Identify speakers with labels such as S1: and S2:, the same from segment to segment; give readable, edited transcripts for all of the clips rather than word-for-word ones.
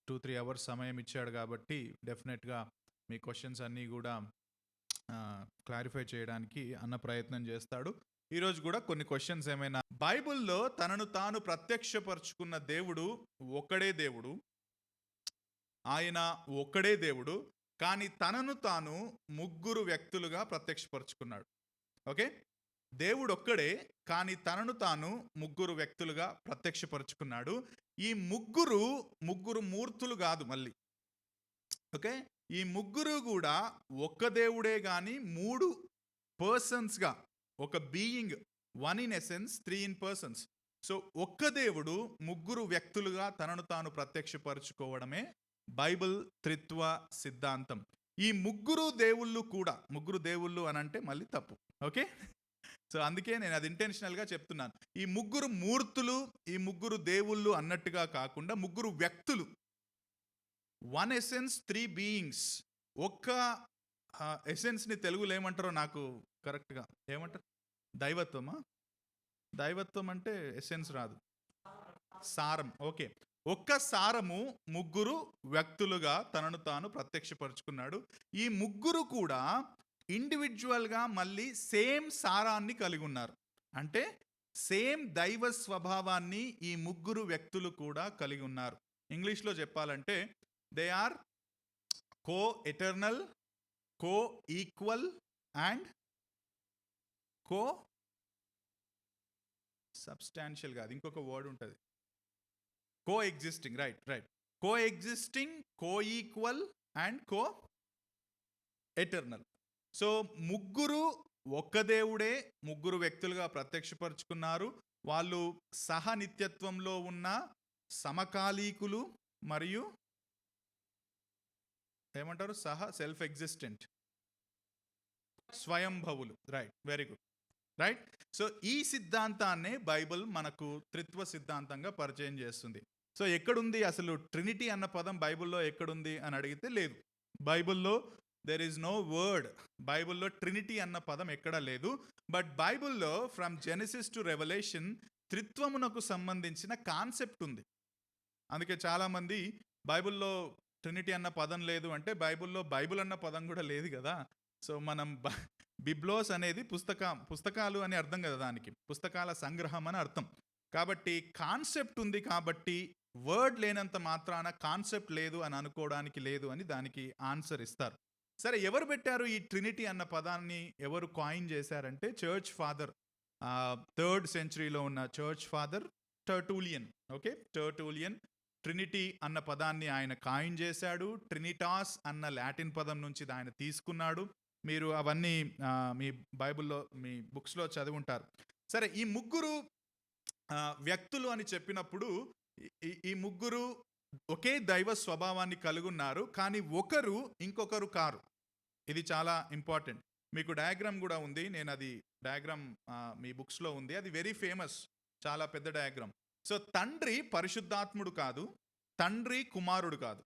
S1: 2-3 hours సమయం ఇచ్చాడు కాబట్టి డెఫినెట్‌గా మీ క్వెషన్స్ అన్నీ గూడా క్లారిఫై చేయడానికి అన్న ప్రయత్నం చేస్తాడు. ఈరోజు కూడా కొన్ని క్వెషన్స్ ఏమైనా బైబిల్‌లో తనను తాను ప్రత్యక్షపరుచుకున్న దేవుడు ఒక్కడే దేవుడు. ఆయన ఒక్కడే దేవుడు. కానీ తనను తాను ముగ్గురు వ్యక్తులుగా ప్రత్యక్షపరుచుకున్నాడు. ఓకే. దేవుడొక్కడే కానీ తనను తాను ముగ్గురు వ్యక్తులుగా ప్రత్యక్షపరుచుకున్నాడు. ఈ ముగ్గురు మూర్తులు కాదు మళ్ళీ. ఓకే. ఈ ముగ్గురు కూడా ఒక్క దేవుడే గాని 3 పర్సన్స్‌గా ఒక being, one in essence, 3 in persons. So ఒక్క దేవుడు ముగ్గురు వ్యక్తులుగా తనను తాను ప్రత్యక్షపరుచుకోవడమే బైబిల్ త్రిత్వ సిద్ధాంతం. ఈ ముగ్గురు దేవుళ్ళు అనంటే మళ్ళీ తప్పు. ఓకే. సో అందుకే నేను అది ఇంటెన్షనల్‌గా చెప్తున్నాను. ఈ ముగ్గురు మూర్తులు, ఈ ముగ్గురు దేవుళ్ళు అన్నట్టుగా కాకుండా ముగ్గురు వ్యక్తులు. One essence, 3 beings. ఒక్క ఎసెన్స్‌ని తెలుగులో ఏమంటారో నాకు కరెక్ట్‌గా ఏమంటారు? దైవత్వమా? దైవత్వం అంటే ఎసెన్స్ రాదు. సారం. ఓకే. ఒక్క సారము ముగ్గురు వ్యక్తులుగా తనను తాను ప్రత్యక్షపరుచుకున్నాడు. ఈ ముగ్గురు కూడా ఇండివిడ్యువల్‌గా మళ్ళీ సేమ్ సారాన్ని కలిగి ఉన్నారు. అంటే సేమ్ దైవ స్వభావాన్ని ఈ ముగ్గురు వ్యక్తులు కూడా కలిగి ఉన్నారు. ఇంగ్లీష్‌లో చెప్పాలంటే they are co eternal, co equal and co substantial కాదు, ఇంకొక వర్డ్ ఉంటుంది. Co existing. Right. Co existing, co equal and co eternal. So ముగ్గురు ఒక్క దేవుడే ముగ్గురు వ్యక్తులుగా ప్రత్యక్షపరుచుకున్నారు. వాళ్ళు సహనిత్యత్వంలో ఉన్న సమకాలీకులు మరియు ఏమంటారు? సెల్ఫ్ ఎగ్జిస్టెంట్, స్వయంభవులు. Right, very good. Right. So ఈ సిద్ధాంతాన్నే బైబిల్ మనకు త్రిత్వ సిద్ధాంతంగా పరిచయం చేస్తుంది. సో ఎక్కడుంది అసలు ట్రినిటీ అన్న పదం బైబిల్లో ఎక్కడుంది అని అడిగితే లేదు. బైబిల్లో దెర్ ఈజ్ నో వర్డ్. బైబిల్లో ట్రినిటీ అన్న పదం ఎక్కడా లేదు. బట్ బైబిల్లో ఫ్రమ్ జెనసిస్ టు రెవల్యూషన్ త్రిత్వమునకు సంబంధించిన కాన్సెప్ట్ ఉంది. అందుకే చాలామంది బైబిల్లో ట్రినిటీ అన్న పదం లేదు అంటే బైబిల్లో బైబిల్ అన్న పదం కూడా లేదు కదా. సో మనం బిబ్లోస్ అనేది పుస్తకాలు అని అర్థం కదా, దానికి పుస్తకాల సంగ్రహం అని అర్థం. కాబట్టి కాన్సెప్ట్ ఉంది కాబట్టి వర్డ్ లేనంత మాత్రాన కాన్సెప్ట్ లేదు అని అనుకోవడానికి లేదు అని దానికి ఆన్సర్ ఇస్తారు. సరే, ఎవరు పెట్టారు ఈ ట్రినిటీ అన్న పదాన్ని? ఎవరు కాయిన్ చేశారంటే చర్చ్ ఫాదర్, 3rd సెంచరీలో ఉన్న చర్చ్ ఫాదర్ టర్టూలియన్. ఓకే, టర్టూలియన్ ట్రినిటీ అన్న పదాన్ని ఆయన కాయిన్ చేశాడు. ట్రినిటాస్ అన్న లాటిన్ పదం నుంచి ఆయన తీసుకున్నాడు. మీరు అవన్నీ మీ బైబిల్లో, మీ బుక్స్లో చదివి ఉంటారు. సరే, ఈ ముగ్గురు వ్యక్తులు అని చెప్పినప్పుడు ఈ ముగ్గురు ఒకే దైవ స్వభావాన్ని కలిగి ఉన్నారు. కానీ ఒకరు ఇంకొకరు కారు. ఇది చాలా ఇంపార్టెంట్. మీకు డయాగ్రామ్ కూడా ఉంది. నేను అది డయాగ్రామ్ మీ బుక్స్లో ఉంది. అది వెరీ ఫేమస్, చాలా పెద్ద డయాగ్రామ్. సో తండ్రి పరిశుద్ధాత్ముడు కాదు, తండ్రి కుమారుడు కాదు.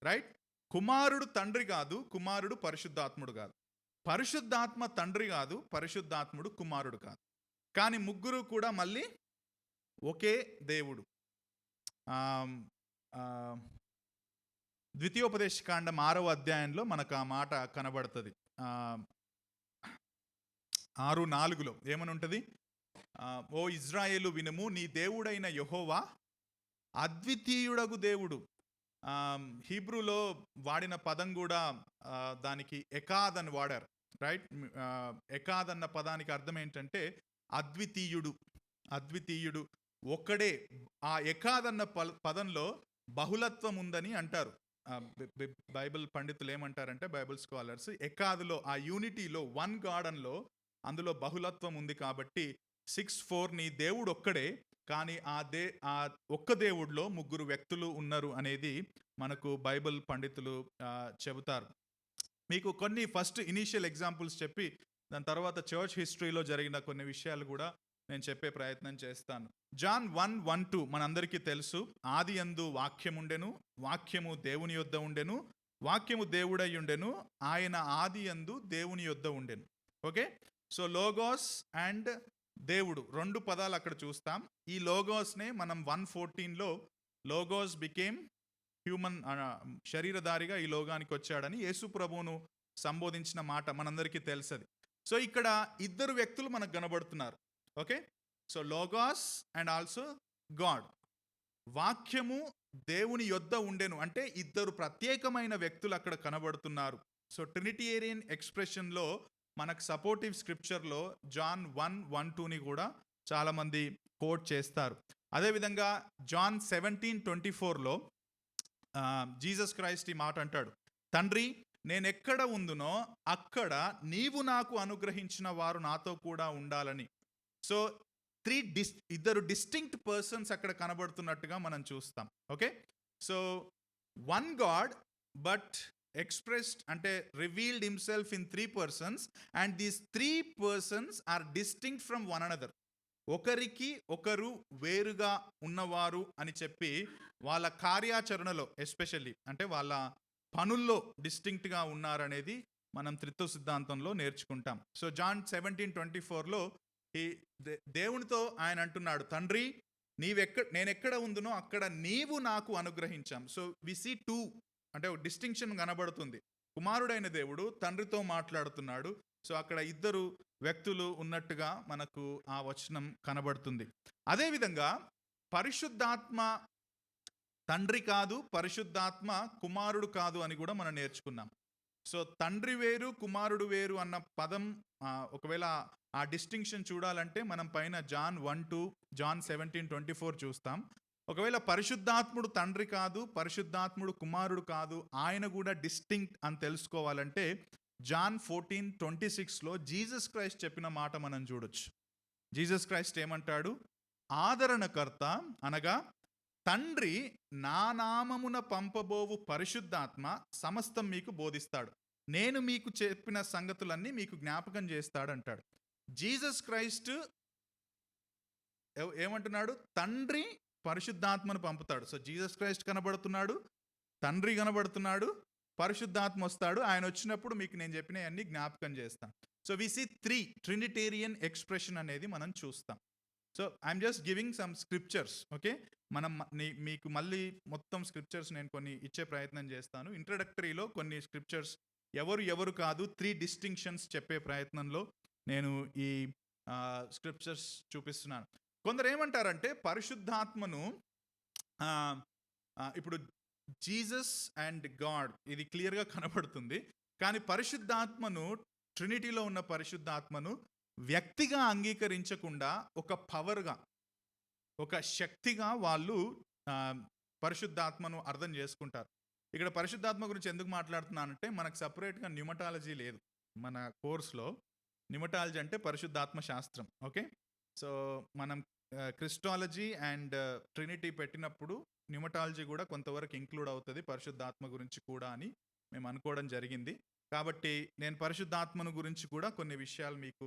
S1: రైట్. కుమారుడు తండ్రి కాదు, కుమారుడు పరిశుద్ధాత్ముడు కాదు. పరిశుద్ధాత్మ తండ్రి కాదు, పరిశుద్ధాత్ముడు కుమారుడు కాదు. కానీ ముగ్గురు కూడా మళ్ళీ ఒకే దేవుడు. ద్వితీయోపదేశకాండం 6వ అధ్యాయంలో మనకు ఆ మాట కనబడుతుంది. 6:4 ఏమని ఉంటుంది? ఓ ఇజ్రాయేలు వినుము, నీ దేవుడైన యెహోవా అద్వితీయుడగు దేవుడు. హీబ్రూలో వాడిన పదం కూడా దానికి ఎకాద్ అని వాడారు. రైట్. ఎకాద్ అన్న పదానికి అర్థం ఏంటంటే అద్వితీయుడు. అద్వితీయుడు ఒక్కడే. ఆ ఎకాద్ అన్న పదంలో బహుళత్వం ఉందని అంటారు. బైబిల్ పండితులు ఏమంటారంటే, బైబిల్ స్కాలర్స్, ఎకాదులో, ఆ యూనిటీలో, వన్ గార్డెన్లో అందులో బహుళత్వం ఉంది కాబట్టి 6:4 నీ దేవుడు ఒక్కడే, కానీ ఆ ఒక్క దేవుడిలో ముగ్గురు వ్యక్తులు ఉన్నారు అనేది మనకు బైబిల్ పండితులు చెబుతారు. మీకు కొన్ని ఫస్ట్ ఇనీషియల్ ఎగ్జాంపుల్స్ చెప్పి దాని తర్వాత చర్చ్ హిస్టరీలో జరిగిన కొన్ని విషయాలు కూడా నేను చెప్పే ప్రయత్నం చేస్తాను. జాన్ 1:1-2 మనందరికీ తెలుసు. ఆది యందు వాక్యముండెను, వాక్యము దేవుని యొద్ద ఉండెను, వాక్యము దేవుడై ఉండెను, ఆయన ఆది యందు దేవుని యొద్ద ఉండెను. ఓకే. సో లోగోస్ అండ్ దేవుడు, 2 పదాలు అక్కడ చూస్తాం. ఈ లోగోస్నే మనం 1:14లో లోగోస్ బికేమ్ హ్యూమన్ శరీరధారిగా ఈ లోకానికి వచ్చాడని యేసు ప్రభువును సంబోధించిన మాట మనందరికీ తెలుసది. సో ఇక్కడ ఇద్దరు వ్యక్తులు మనకు కనబడుతున్నారు. Okay, so logos and also God. వాక్యము దేవుని యొద్ద ఉండెను అంటే ఇద్దరు ప్రత్యేకమైన వ్యక్తులు అక్కడ కనబడుతున్నారు. సో ట్రినిటేరియన్ ఎక్స్ప్రెషన్లో మనకు సపోర్టివ్ స్క్రిప్చర్లో జాన్ 1:1-2ని కూడా చాలామంది కోట్ చేస్తారు. అదేవిధంగా జాన్ 17:24లో జీసస్ క్రైస్ట్ ఈ మాట అంటాడు, తండ్రి నేనెక్కడ ఉందునో అక్కడ నీవు నాకు అనుగ్రహించిన వారు నాతో కూడా ఉండాలని. సో ఇద్దరు డిస్టింక్ట్ పర్సన్స్ అక్కడ కనబడుతున్నట్టుగా మనం చూస్తాం. Okay, so one God but expressed అంటే revealed himself in 3 persons and these 3 persons are distinct from one another. ఒకరికి ఒకరు వేరుగా ఉన్నవారు అని చెప్పి వాళ్ళ కార్యాచరణలో ఎస్పెషల్లీ అంటే వాళ్ళ పనుల్లో డిస్టింక్ట్గా ఉన్నారనేది మనం త్రిత్వ సిద్ధాంతంలో నేర్చుకుంటాం. సో జాన్ 17:24లో ఈ దేవునితో ఆయన అంటున్నాడు, తండ్రి నేనెక్కడ ఉందునో అక్కడ నీవు నాకు అనుగ్రహించాం. సో వి సీ 2 అంటే ఒక డిస్టింక్షన్ కనబడుతుంది. కుమారుడైన దేవుడు తండ్రితో మాట్లాడుతున్నాడు. సో అక్కడ ఇద్దరు వ్యక్తులు ఉన్నట్టుగా మనకు ఆ వచనం కనబడుతుంది. అదేవిధంగా పరిశుద్ధాత్మ తండ్రి కాదు, పరిశుద్ధాత్మ కుమారుడు కాదు అని కూడా మనం నేర్చుకున్నాం. సో తండ్రి వేరు కుమారుడు వేరు అన్న పదం ఒకవేళ ఆ డిస్టింక్షన్ చూడాలంటే మనం పైన జాన్ 1-2 జాన్ 17:24 చూస్తాం. ఒకవేళ పరిశుద్ధాత్ముడు తండ్రి కాదు, పరిశుద్ధాత్ముడు కుమారుడు కాదు, ఆయన కూడా డిస్టింక్ట్ అని తెలుసుకోవాలంటే జాన్ 14:26లో జీసస్ క్రైస్ట్ చెప్పిన మాట మనం చూడొచ్చు. జీసస్ క్రైస్ట్ ఏమంటాడు, ఆదరణకర్త అనగా తండ్రి నా నామమున పంపబోవు పరిశుద్ధాత్మ సమస్తం మీకు బోధిస్తాడు, నేను మీకు చెప్పిన సంగతులన్నీ మీకు జ్ఞాపకం చేస్తాడు అంటాడు. జీసస్ క్రైస్ట్ ఏమంటున్నాడు, తండ్రి పరిశుద్ధాత్మను పంపుతాడు. సో జీసస్ క్రైస్ట్ కనబడుతున్నాడు, తండ్రి కనబడుతున్నాడు, పరిశుద్ధాత్మ వస్తాడు. ఆయన వచ్చినప్పుడు మీకు నేను చెప్పినవన్నీ జ్ఞాపకం చేస్తాను. So we see 3 trinitarian expression అనేది మనం చూస్తాం. So I'm just giving some scriptures. Okay, మనం మీకు మళ్ళీ మొత్తం స్క్రిప్చర్స్ నేను కొన్ని ఇచ్చే ప్రయత్నం చేస్తాను. ఇంట్రడక్టరీలో కొన్ని స్క్రిప్చర్స్ ఎవరు కాదు 3 డిస్టింక్షన్స్ చెప్పే ప్రయత్నంలో నేను ఈ స్క్రిప్చర్స్ చూపిస్తున్నాను. కొందరు ఏమంటారంటే పరిశుద్ధాత్మను ఇప్పుడు జీసస్ అండ్ గాడ్ ఇది క్లియర్గా కనబడుతుంది, కానీ పరిశుద్ధాత్మను ట్రినిటీలో ఉన్న పరిశుద్ధాత్మను వ్యక్తిగా అంగీకరించకుండా ఒక పవర్గా, ఒక శక్తిగా వాళ్ళు పరిశుద్ధాత్మను అర్థం చేసుకుంటారు. ఇక్కడ పరిశుద్ధాత్మ గురించి ఎందుకు మాట్లాడుతున్నానంటే మనకు సపరేట్గా న్యూమటాలజీ లేదు. మన కోర్స్లో న్యూమటాలజీ అంటే పరిశుద్ధాత్మ శాస్త్రం. ఓకే, సో మనం క్రిస్టాలజీ అండ్ ట్రినిటీ పెట్టినప్పుడు న్యూమటాలజీ కూడా కొంతవరకు ఇంక్లూడ్ అవుతుంది పరిశుద్ధాత్మ గురించి కూడా అని మేము అనుకోవడం జరిగింది. కాబట్టి నేను పరిశుద్ధాత్మను గురించి కూడా కొన్ని విషయాలు మీకు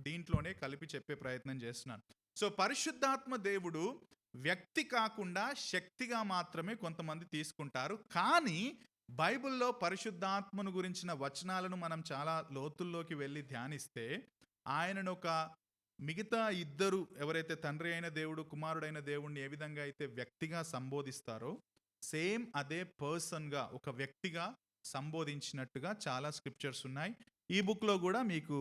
S1: దీంట్లోనే కలిపి చెప్పే ప్రయత్నం చేస్తున్నాను. సో పరిశుద్ధాత్మ దేవుడు వ్యక్తి కాకుండా శక్తిగా మాత్రమే కొంతమంది తీసుకుంటారు. కానీ బైబిల్లో పరిశుద్ధాత్మను గురించిన వచనాలను మనం చాలా లోతుల్లోకి వెళ్ళి ధ్యానిస్తే ఆయనను ఒక మిగతా ఇద్దరు ఎవరైతే తండ్రి అయిన దేవుడు కుమారుడైన దేవుడిని ఏ విధంగా అయితే వ్యక్తిగా సంబోధిస్తారో సేమ్ అదే పర్సన్గా ఒక వ్యక్తిగా సంబోధించినట్టుగా చాలా స్క్రిప్చర్స్ ఉన్నాయి. ఈ బుక్లో కూడా మీకు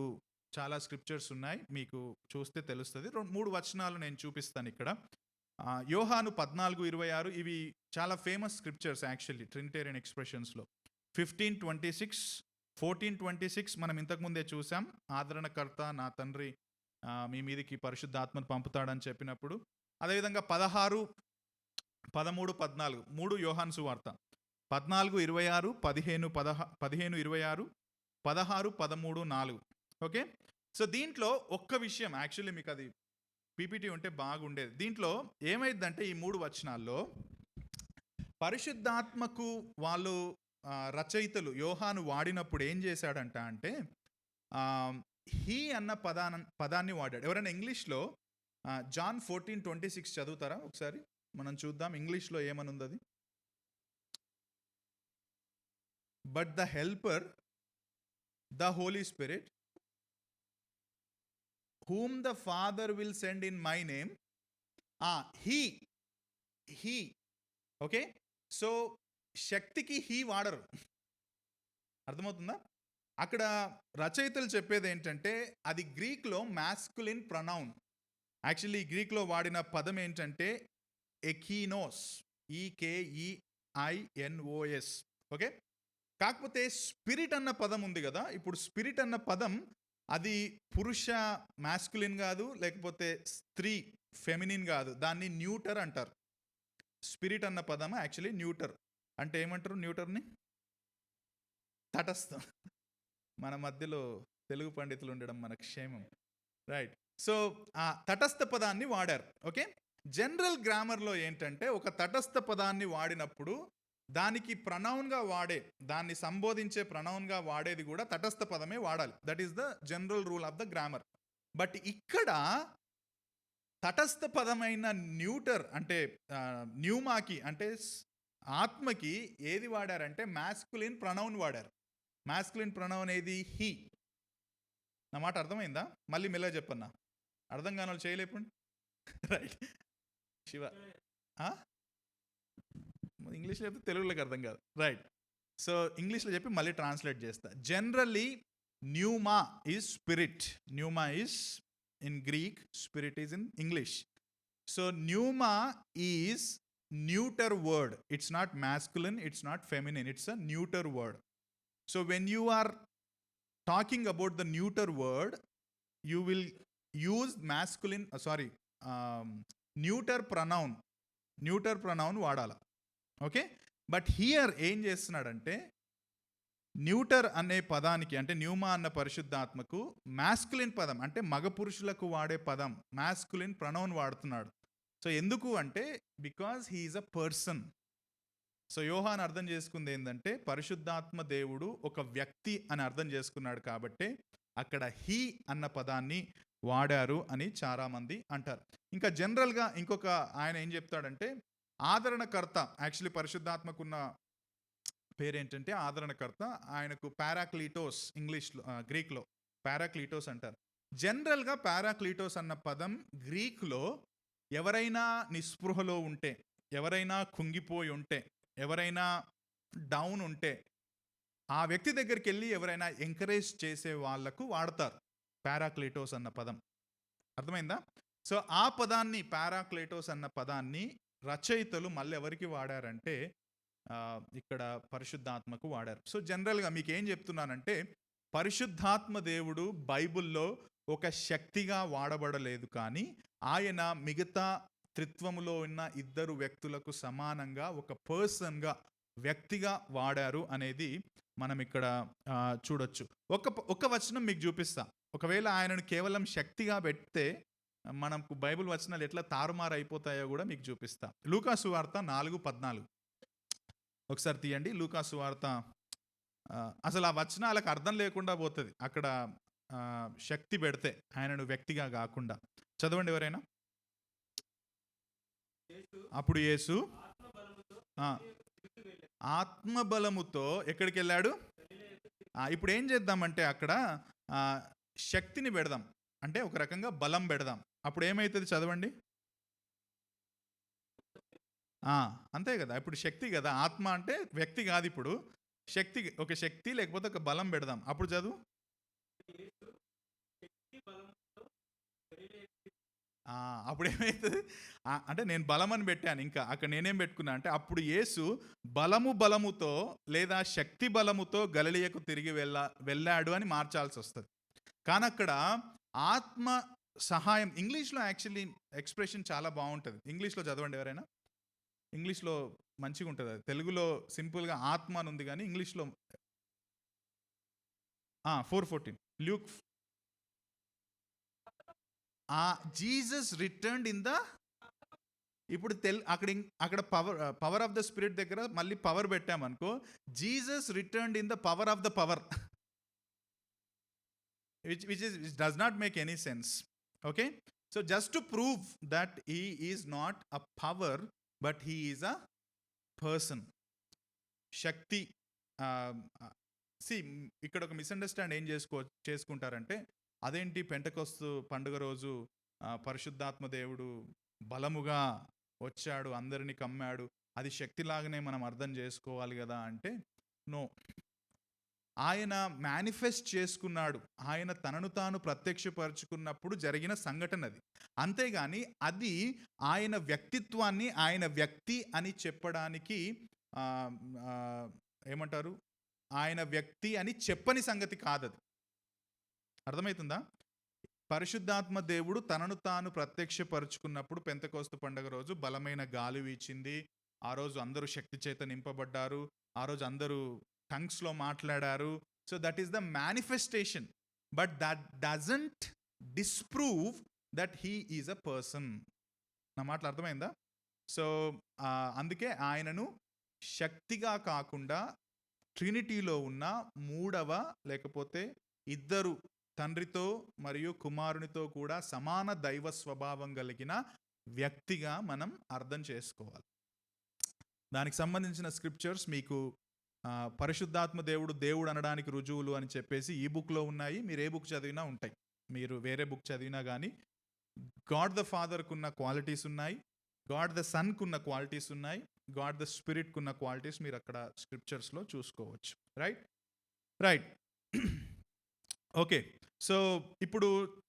S1: చాలా స్క్రిప్చర్స్ ఉన్నాయి, మీకు చూస్తే తెలుస్తుంది. 3 వచనాలు నేను చూపిస్తాను ఇక్కడ. యోహాను 14:26 ఇవి చాలా ఫేమస్ స్క్రిప్చర్స్ యాక్చువల్లీ ట్రినిటేరియన్ ఎక్స్ప్రెషన్స్లో. 15:26 14:26 మనం ఇంతకుముందే చూసాం, ఆదరణకర్త నా తండ్రి మీ మీదకి పరిశుద్ధాత్మను పంపుతాడని చెప్పినప్పుడు. అదేవిధంగా 16, 13, 14 3 యోహాను సువార్త 14:26 15:26 16, 13, 4. ఓకే, సో దీంట్లో ఒక్క విషయం యాక్చువల్లీ మీకు అది పీపీటీ ఉంటే బాగుండేది. దీంట్లో ఏమైందంటే ఈ 3 వచనాల్లో పరిశుద్ధాత్మకు వాళ్ళు రచయితలు యోహాను వాడినప్పుడు ఏం చేశాడంట అంటే హీ అన్న పదాన్ని వాడాడు. ఎవరైనా ఇంగ్లీష్లో జాన్ 14:26 చదువుతారా ఒకసారి? మనం చూద్దాం ఇంగ్లీష్లో ఏమనుంది అది. But the helper the Holy Spirit whom the Father will send in my name, he, okay, so శక్తికి హీ వాడరు. అర్థమవుతుందా? అక్కడ రచయితలు చెప్పేది ఏంటంటే అది గ్రీక్లో మాస్కులిన్ ప్రొనౌన్. యాక్చువల్లీ గ్రీక్లో వాడిన పదం ఏంటంటే ఎకీనోస్, ఈకేఈఐఎన్ఓఎస్. ఓకే. కాకపోతే స్పిరిట్ అన్న పదం ఉంది కదా, ఇప్పుడు స్పిరిట్ అన్న పదం అది పురుష మాస్కులిన్ కాదు, లేకపోతే స్త్రీ ఫెమినిన్ కాదు, దాన్ని న్యూటర్ అంటారు. స్పిరిట్ అన్న పదం యాక్చువల్లీ న్యూటర్ అంటే ఏమంటారు? న్యూటర్ని తటస్థం. మన మధ్యలో తెలుగు పండితులు ఉండడం మన క్షేమం, రైట్? సో ఆ తటస్థ పదాన్ని వాడారు. ఓకే. జనరల్ గ్రామర్లో ఏంటంటే ఒక తటస్థ పదాన్ని వాడినప్పుడు దానికి ప్రనౌన్గా వాడే, దాన్ని సంబోధించే ప్రనౌన్గా వాడేది కూడా తటస్థ పదమే వాడాలి. That is the general rule of the grammar. But ఇక్కడ తటస్థ పదమైన న్యూటర్ అంటే న్యూమాకి అంటే ఆత్మకి ఏది వాడారంటే మాస్కులిన్ ప్రనౌన్ వాడారు. మాస్కులిన్ ప్రనౌన్ ఏది? హీ. నా మాట అర్థమైందా? మళ్ళీ మెల్లగా చెప్పన్నా, అర్థం కాని వాళ్ళు చేయలేపండి. రైట్ శివ, ఇంగ్లీష్లో చెప్తే తెలుగులోకి అర్థం కాదు. రైట్. సో ఇంగ్లీష్లో చెప్పి మళ్ళీ ట్రాన్స్లేట్ చేస్తా. Generally pneuma is spirit. Pneuma is in Greek, spirit is in English. So pneuma is neuter word. It's not masculine, it's not feminine, it's a neuter word. So when you are talking about the neuter word, you will use masculine, neuter pronoun వాడాల. Okay. But here ఏం చేస్తున్నాడంటే neuter అనే పదానికి అంటే న్యూమా అన్న పరిశుద్ధాత్మకు masculine పదం అంటే మగ పురుషులకు వాడే పదం మాస్కులిన్ ప్రొనౌన్ వాడుతున్నాడు. సో ఎందుకు అంటే because he is a person. So Yohan అర్థం చేసుకుంది ఏంటంటే పరిశుద్ధాత్మ దేవుడు ఒక వ్యక్తి అని అర్థం చేసుకున్నాడు కాబట్టి అక్కడ హీ అన్న పదాన్ని వాడారు అని చాలామంది అంటారు. ఇంకా జనరల్గా ఇంకొక ఆయన ఏం చెప్తాడంటే ఆదరణకర్త. యాక్చువల్లీ పరిశుద్ధాత్మకున్న పేరేంటంటే ఆదరణకర్త. ఆయనకు పారాక్లీటోస్, ఇంగ్లీష్లో గ్రీక్లో పారాక్లీటోస్ అంటారు. జనరల్గా పారాక్లీటోస్ అన్న పదం గ్రీక్లో ఎవరైనా నిస్పృహలో ఉంటే, ఎవరైనా కుంగిపోయి ఉంటే, ఎవరైనా డౌన్ ఉంటే ఆ వ్యక్తి దగ్గరికి వెళ్ళి ఎవరైనా ఎంకరేజ్ చేసే వాళ్లకు వాడతారు పారాక్లీటోస్ అన్న పదం. అర్థమైందా? సో ఆ పదాన్ని పారాక్లీటోస్ అన్న పదాన్ని రచయితలు మళ్ళీ ఎవరికి వాడారంటే ఇక్కడ పరిశుద్ధాత్మకు వాడారు. సో జనరల్గా మీకు ఏం చెప్తున్నానంటే పరిశుద్ధాత్మ దేవుడు బైబిల్లో ఒక శక్తిగా వాడబడలేదు, కానీ ఆయన మిగతా త్రిత్వములో ఉన్న ఇద్దరు వ్యక్తులకు సమానంగా ఒక పర్సన్గా, వ్యక్తిగా వాడారు అనేది మనం ఇక్కడ చూడొచ్చు. ఒక వచనం మీకు చూపిస్తా. ఒకవేళ ఆయనను కేవలం శక్తిగా పెడితే మనకు బైబిల్ వచనాలు ఎట్లా తారుమారు అయిపోతాయో కూడా మీకు చూపిస్తా. లూకా సువార్త 4:14 ఒకసారి తీయండి. లూకా సువార్త అసలు ఆ వచనాలకు అర్థం లేకుండా పోతుంది అక్కడ శక్తి పెడితే, ఆయనను వ్యక్తిగా కాకుండా. చదవండి ఎవరైనా. అప్పుడు యేసు ఆత్మబలముతో ఎక్కడికి వెళ్ళాడు? ఇప్పుడు ఏం చేద్దామంటే అక్కడ శక్తిని పెడదాం, అంటే ఒక రకంగా బలం పెడదాం. అప్పుడు ఏమవుతుంది చదవండి. అంతే కదా, ఇప్పుడు శక్తి కదా. ఆత్మ అంటే వ్యక్తి కాదు, ఇప్పుడు శక్తి. ఒక శక్తి లేకపోతే ఒక బలం పెడదాం. అప్పుడు చదువు. అప్పుడు ఏమవుతుంది అంటే నేను బలం అని పెట్టాను, ఇంకా అక్కడ నేనేం పెట్టుకున్నా అంటే అప్పుడు యేసు బలముతో లేదా శక్తి బలముతో గలిలయకు తిరిగి వెళ్ళాడు అని మార్చాల్సి వస్తుంది. కానీ అక్కడ ఆత్మ సహాయం. ఇంగ్లీష్లో యాక్చువల్లీ ఎక్స్ప్రెషన్ చాలా బాగుంటుంది. ఇంగ్లీష్లో చదవండి ఎవరైనా. ఇంగ్లీష్లో మంచిగా ఉంటుంది అది. తెలుగులో సింపుల్గా ఆత్మ అని ఉంది, కానీ ఇంగ్లీష్లో 4:14 Luke. Jesus returned in the, ఇప్పుడు అక్కడ పవర్ ఆఫ్ ద స్పిరిట్ దగ్గర మళ్ళీ పవర్ పెట్టామనుకో, Jesus returned in the power of the power, which does not make any sense. Okay, so just to prove that he is not a power but he is a person. శక్తి. ఇక్కడ ఒక misunderstand ఏం చేసుకుంటారంటే అదేంటి పెంటెకొస్తు పండుగ రోజు పరిశుద్ధాత్మ దేవుడు బలముగా వచ్చాడు, అందరినీ కమ్మాడు, అది శక్తిలాగానే మనం అర్థం చేసుకోవాలి కదా అంటే నో. ఆయన మేనిఫెస్ట్ చేసుకున్నాడు, ఆయన తనను తాను ప్రత్యక్షపరుచుకున్నప్పుడు జరిగిన సంఘటన అది. అంతేగాని అది ఆయన వ్యక్తిత్వాన్ని, ఆయన వ్యక్తి అని చెప్పడానికి ఏమంటారు, ఆయన వ్యక్తి అని చెప్పని సంగతి కాదది. అర్థమవుతుందా? పరిశుద్ధాత్మ దేవుడు తనను తాను ప్రత్యక్షపరుచుకున్నప్పుడు పెంతెకోస్తు పండుగ రోజు బలమైన గాలి వీచింది. ఆ రోజు అందరూ శక్తి చేత నింపబడ్డారు. ఆ రోజు అందరూ టంగ్స్లో మాట్లాడారు. So that is the manifestation, but that doesn't disprove that he is a person. నా మాటలు అర్థమైందా? సో అందుకే ఆయనను శక్తిగా కాకుండా ట్రినిటీలో ఉన్న మూడవ, లేకపోతే ఇద్దరు, తండ్రితో మరియు కుమారునితో కూడా సమాన దైవ స్వభావం కలిగిన వ్యక్తిగా మనం అర్థం చేసుకోవాలి. దానికి సంబంధించిన స్క్రిప్చర్స్ మీకు పరిశుద్ధాత్మ దేవుడు అనడానికి రుజువులు అని చెప్పేసి ఈ బుక్లో ఉన్నాయి. మీరు ఏ బుక్ చదివినా ఉంటాయి. మీరు వేరే బుక్ చదివినా కానీ గాడ్ ద ఫాదర్కున్న క్వాలిటీస్ ఉన్నాయి, గాడ్ ద సన్కున్న క్వాలిటీస్ ఉన్నాయి, గాడ్ ద స్పిరిట్కున్న క్వాలిటీస్ మీరు అక్కడ స్క్రిప్చర్స్లో చూసుకోవచ్చు. రైట్. ఓకే, సో ఇప్పుడు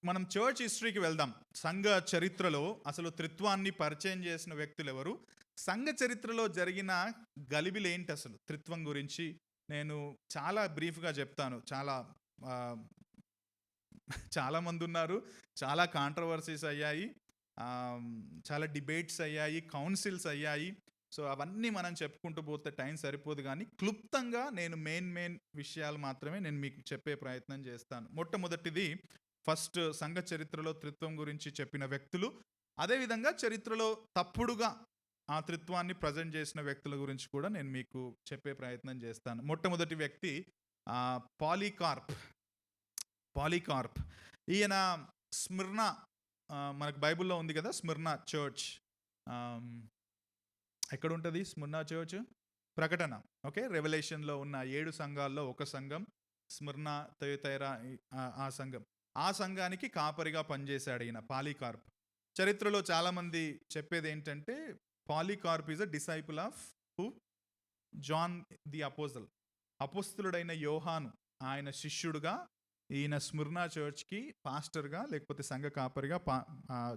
S1: మనం చర్చ్ హిస్టరీకి వెళ్దాం. సంఘ చరిత్రలో అసలు త్రిత్వాన్ని పరిచయం చేసిన వ్యక్తులు ఎవరు, సంఘ చరిత్రలో జరిగిన గలిబిలు ఏంటి, అసలు త్రిత్వం గురించి నేను చాలా బ్రీఫ్గా చెప్తాను. చాలామంది ఉన్నారు, చాలా కాంట్రవర్సీస్ అయ్యాయి, చాలా డిబేట్స్ అయ్యాయి, కౌన్సిల్స్ అయ్యాయి. సో అవన్నీ మనం చెప్పుకుంటూ పోతే టైం సరిపోదు, కానీ క్లుప్తంగా నేను మెయిన్ విషయాలు మాత్రమే నేను మీకు చెప్పే ప్రయత్నం చేస్తాను. మొట్టమొదటిది, ఫస్ట్ సంఘ చరిత్రలో త్రిత్వం గురించి చెప్పిన వ్యక్తులు, అదేవిధంగా చరిత్రలో తప్పుడుగా ఆ త్రిత్వాన్ని ప్రజెంట్ చేసిన వ్యక్తుల గురించి కూడా నేను మీకు చెప్పే ప్రయత్నం చేస్తాను. మొట్టమొదటి వ్యక్తి పాలీకార్ప్. ఈయన స్మిర్నా, మనకు బైబిల్లో ఉంది కదా స్మిర్నా చర్చ్. ఎక్కడ ఉంటుంది స్మిర్నా చర్చ్? ప్రకటన. ఓకే, రెవల్యూషన్లో ఉన్న 7 సంఘాల్లో ఒక సంఘం స్మిర్నా తయతైరా, ఆ సంఘం. ఆ సంఘానికి కాపరిగా పనిచేశాడు ఈయన పాలీకార్ప్. చరిత్రలో చాలామంది చెప్పేది ఏంటంటే Polycarp is a disciple of who? John the apostle. అపోస్తలుడైన యోహాను ఆయన శిష్యుడుగా ఈయన స్మిర్నా చర్చ్కి పాస్టర్గా లేకపోతే సంఘ కాపరిగా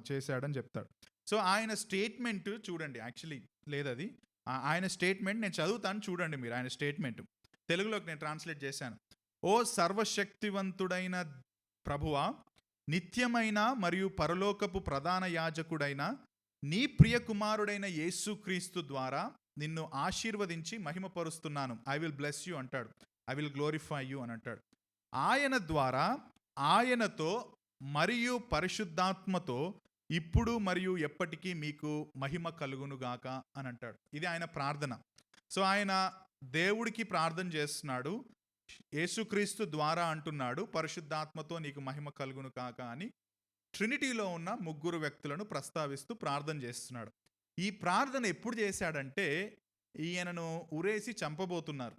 S1: చేశాడని చెప్తాడు. సో ఆయన స్టేట్మెంట్ చూడండి, యాక్చువల్లీ లేదది ఆయన స్టేట్మెంట్, నేను చదువుతాను చూడండి మీరు. ఆయన స్టేట్మెంట్ తెలుగులోకి నేను ట్రాన్స్లేట్ చేశాను. ఓ సర్వశక్తివంతుడైన ప్రభువా, నిత్యమైన మరియు పరలోకపు ప్రధాన యాజకుడైన నీ ప్రియ కుమారుడైన యేసుక్రీస్తు ద్వారా నిన్ను ఆశీర్వదించి మహిమపరుస్తున్నాను. ఐ విల్ బ్లెస్ యూ అంటాడు, ఐ విల్ గ్లోరిఫై యూ అని అంటాడు. ఆయన ద్వారా, ఆయనతో మరియు పరిశుద్ధాత్మతో ఇప్పుడు మరియు ఎప్పటికీ మీకు మహిమ కలుగునుగాక అని అంటాడు. ఇది ఆయన ప్రార్థన. సో ఆయన దేవుడికి ప్రార్థన చేస్తున్నాడు, యేసుక్రీస్తు ద్వారా అంటున్నాడు పరిశుద్ధాత్మతో నీకు మహిమ కలుగును కాక అని ట్రినిటీలో ఉన్న 3 వ్యక్తులను ప్రస్తావిస్తూ ప్రార్థన చేస్తున్నాడు. ఈ ప్రార్థన ఎప్పుడు చేశాడంటే ఈయనను ఉరేసి చంపబోతున్నారు.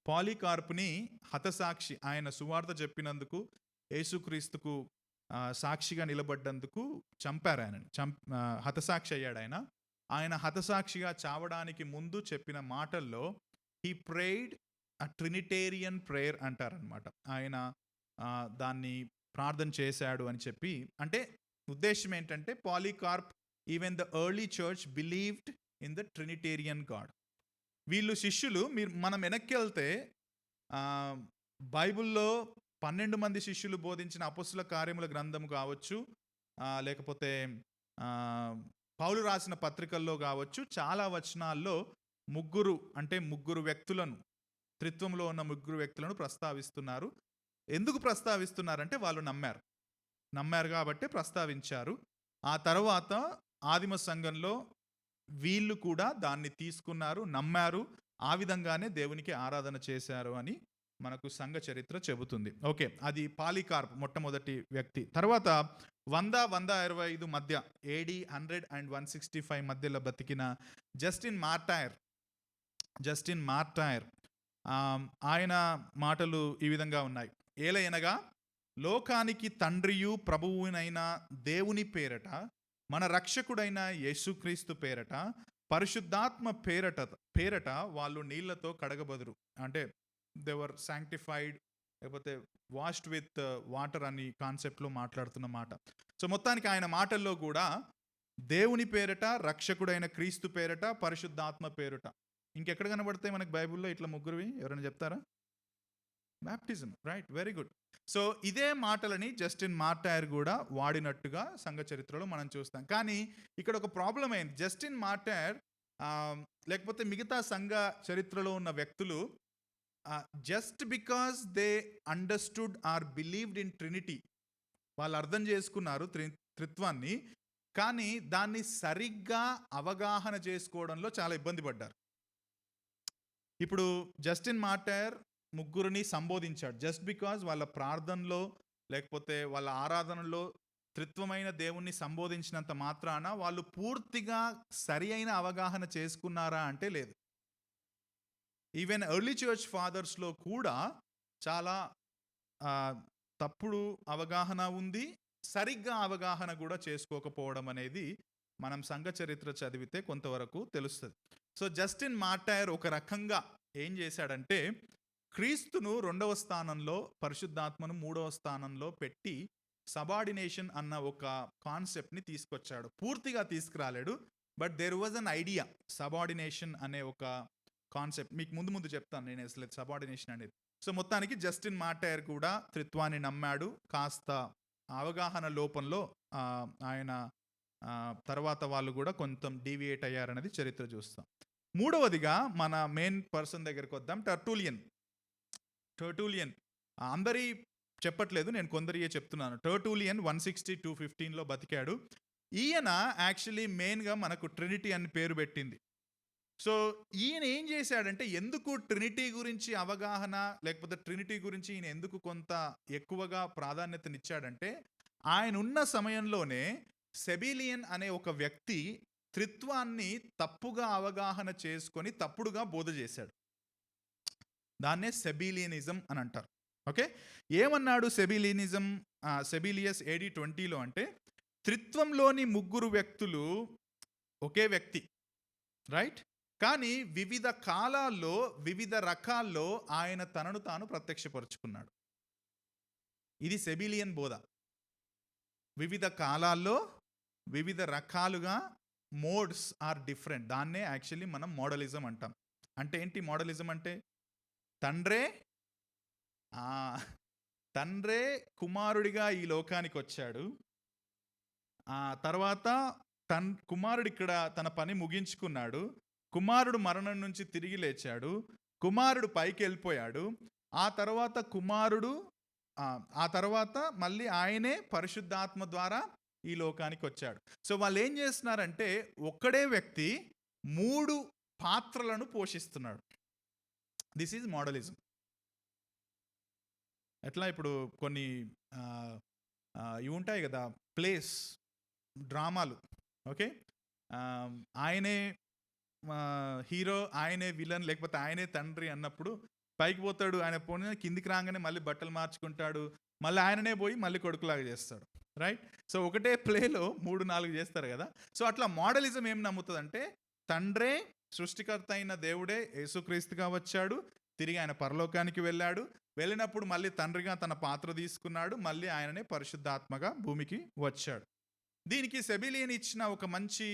S1: పాలీకార్ప్ని హతసాక్షి, ఆయన సువార్త చెప్పినందుకు, యేసుక్రీస్తుకు సాక్షిగా నిలబడ్డందుకు చంపారు ఆయనని. హతసాక్షి అయ్యాడు ఆయన. ఆయన హతసాక్షిగా చావడానికి ముందు చెప్పిన మాటల్లో he prayed a Trinitarian prayer అంటారనమాట. ఆయన దాన్ని ప్రార్థన చేశాడు అని చెప్పి, అంటే ఉద్దేశం ఏంటంటే Polycarp, even the early church believed in the trinitarian God. వీళ్ళు శిష్యులు, మనం వెనక్కి వెళ్తే బైబిల్లో 12 మంది శిష్యులు బోధించిన అపొస్తలుల కార్యముల గ్రంథం కావచ్చు, లేకపోతే పౌలు రాసిన పత్రికల్లో కావచ్చు, చాలా వచనాల్లో 3 వ్యక్తులను, త్రిత్వంలో ఉన్న 3 వ్యక్తులను ప్రస్తావిస్తున్నారు. ఎందుకు ప్రస్తావిస్తున్నారంటే వాళ్ళు నమ్మారు కాబట్టి ప్రస్తావించారు. ఆ తర్వాత ఆదిమ సంఘంలో వీళ్ళు కూడా దాన్ని తీసుకున్నారు, నమ్మారు, ఆ విధంగానే దేవునికి ఆరాధన చేశారు అని మనకు సంఘ చరిత్ర చెబుతుంది. ఓకే, అది పాలీకార్ప్ మొట్టమొదటి వ్యక్తి. తర్వాత 100-125 మధ్య, AD 100 and 165 మధ్యలో బతికిన జస్టిన్ మార్టైర్. ఆయన మాటలు ఈ విధంగా ఉన్నాయి. ఏలయనగా లోకానికి తండ్రియు ప్రభువునైన దేవుని పేరట, మన రక్షకుడైన యేసుక్రీస్తు పేరట పరిశుద్ధాత్మ పేరట వాళ్ళు నీళ్లతో కడగబదురు. అంటే దేవర్ శాంక్టిఫైడ్, లేకపోతే వాష్డ్ విత్ వాటర్ అని కాన్సెప్ట్లో మాట్లాడుతున్న మాట. సో మొత్తానికి ఆయన మాటల్లో కూడా దేవుని పేరట, రక్షకుడైన క్రీస్తు పేరట, పరిశుద్ధాత్మ పేరుట. ఇంకెక్కడ కనబడతాయి మనకి బైబిల్లో ఇట్లా ముగ్గురువి? ఎవరైనా చెప్తారా? Baptism, right, very good. So ఇదే మాటలని జస్టిన్ మార్టైర్ కూడా వాడినట్టుగా సంఘ చరిత్రలో మనం చూస్తాం. కానీ ఇక్కడ ఒక ప్రాబ్లం అయింది. జస్టిన్ మార్టైర్ లేకపోతే మిగతా సంఘ చరిత్రలో ఉన్న వ్యక్తులు just because they understood or believed in Trinity, వాళ్ళు అర్థం చేసుకున్నారు త్రిత్వాన్ని, కానీ దాన్ని సరిగ్గా అవగాహన చేసుకోవడంలో చాలా ఇబ్బంది పడ్డారు. ఇప్పుడు జస్టిన్ మార్టైర్ ముగ్గురిని సంబోధించాడు జస్ట్ బికాజ్ వాళ్ళ ప్రార్థనలో లేకపోతే వాళ్ళ ఆరాధనలో త్రిత్వమైన దేవుణ్ణి సంబోధించినంత మాత్రాన వాళ్ళు పూర్తిగా సరి అయిన అవగాహన చేసుకున్నారా అంటే లేదు. ఈవెన్ ఎర్లీ చర్చ్ ఫాదర్స్లో కూడా చాలా తప్పుడు అవగాహన ఉంది, సరిగ్గా అవగాహన కూడా చేసుకోకపోవడం అనేది మనం సంఘ చరిత్ర చదివితే కొంతవరకు తెలుస్తుంది. సో జస్టిన్ మార్టైర్ ఒక రకంగా ఏం చేశాడంటే క్రీస్తును 2వ స్థానంలో, పరిశుద్ధాత్మను 3వ స్థానంలో పెట్టి సబార్డినేషన్ అన్న ఒక కాన్సెప్ట్ని తీసుకొచ్చాడు. పూర్తిగా తీసుకురాలేడు, but there was an idea. Subordination అనే ఒక కాన్సెప్ట్ మీకు ముందు చెప్తాను నేను అసలు సబార్డినేషన్ అనేది. సో మొత్తానికి జస్టిన్ మార్టైర్ కూడా త్రిత్వాన్ని నమ్మాడు. కాస్త అవగాహన లోపంలో ఆయన తర్వాత వాళ్ళు కూడా కొంచెం డీవియేట్ అయ్యారనేది చరిత్ర చూస్తాం. మూడవదిగా మన మెయిన్ పర్సన్ దగ్గరికి వద్దాం. టర్టూలియన్ అందరి చెప్పట్లేదు, నేను కొందరియే చెప్తున్నాను. టర్టూలియన్ 160-215 బతికాడు. ఈయన యాక్చువల్లీ మెయిన్గా మనకు ట్రినిటీ అని పేరు పెట్టింది. సో ఈయన ఏం చేశాడంటే ఎందుకు ట్రినిటీ గురించి అవగాహన, లేకపోతే ట్రినిటీ గురించి ఈయన ఎందుకు కొంత ఎక్కువగా ప్రాధాన్యతనిచ్చాడంటే ఆయన ఉన్న సమయంలోనే సెబిలియన్ అనే ఒక వ్యక్తి త్రిత్వాన్ని తప్పుగా అవగాహన చేసుకొని తప్పుడుగా బోధ చేశాడు. దాన్నే సెబిలియనిజం అని అంటారు. ఓకే, ఏమన్నాడు సెబిలియస్ AD 20లో అంటే త్రిత్వంలోని ముగ్గురు వ్యక్తులు ఒకే వ్యక్తి, రైట్, కానీ వివిధ కాలాల్లో వివిధ రకాల్లో ఆయన తనను తాను ప్రత్యక్షపరుచుకున్నాడు. ఇది సెబిలియన్ బోధ. వివిధ కాలాల్లో వివిధ రకాలుగా మోడ్స్ ఆర్ డిఫరెంట్. దాన్నే యాక్చువల్లీ మనం మోడలిజం అంటాం. అంటే ఏంటి మోడలిజం అంటే? తండ్రే కుమారుడిగా ఈ లోకానికి వచ్చాడు. తర్వాత కుమారుడు ఇక్కడ తన పని ముగించుకున్నాడు. కుమారుడు మరణం నుంచి తిరిగి లేచాడు. కుమారుడు పైకి వెళ్ళిపోయాడు. ఆ తర్వాత మళ్ళీ ఆయనే పరిశుద్ధాత్మ ద్వారా ఈ లోకానికి వచ్చాడు. సో వాళ్ళు ఏం చేస్తున్నారంటే ఒక్కడే వ్యక్తి 3 పాత్రలను పోషిస్తున్నాడు. This is మోడలిజం. ఎట్లా ఇప్పుడు కొన్ని ఇవి ఉంటాయి కదా, ప్లేస్, డ్రామాలు. ఓకే, ఆయనే హీరో, ఆయనే విలన్, లేకపోతే ఆయనే తండ్రి అన్నప్పుడు పైకి పోతాడు, ఆయన పోనీ కిందికి రాగానే మళ్ళీ బట్టలు మార్చుకుంటాడు, మళ్ళీ ఆయననే పోయి మళ్ళీ కొడుకులాగా చేస్తాడు, రైట్. సో ఒకటే ప్లేలో 3-4 చేస్తారు కదా. సో అట్లా మోడలిజం ఏం నమ్ముతుందంటే తండ్రే సృష్టికర్త అయిన దేవుడే యేసుక్రీస్తుగా వచ్చాడు, తిరిగి ఆయన పరలోకానికి వెళ్ళినప్పుడు మళ్ళీ తండ్రిగా తన పాత్ర తీసుకున్నాడు, మళ్ళీ ఆయననే పరిశుద్ధాత్మగా భూమికి వచ్చాడు. దీనికి సెబిలియన్ ఇచ్చిన ఒక మంచి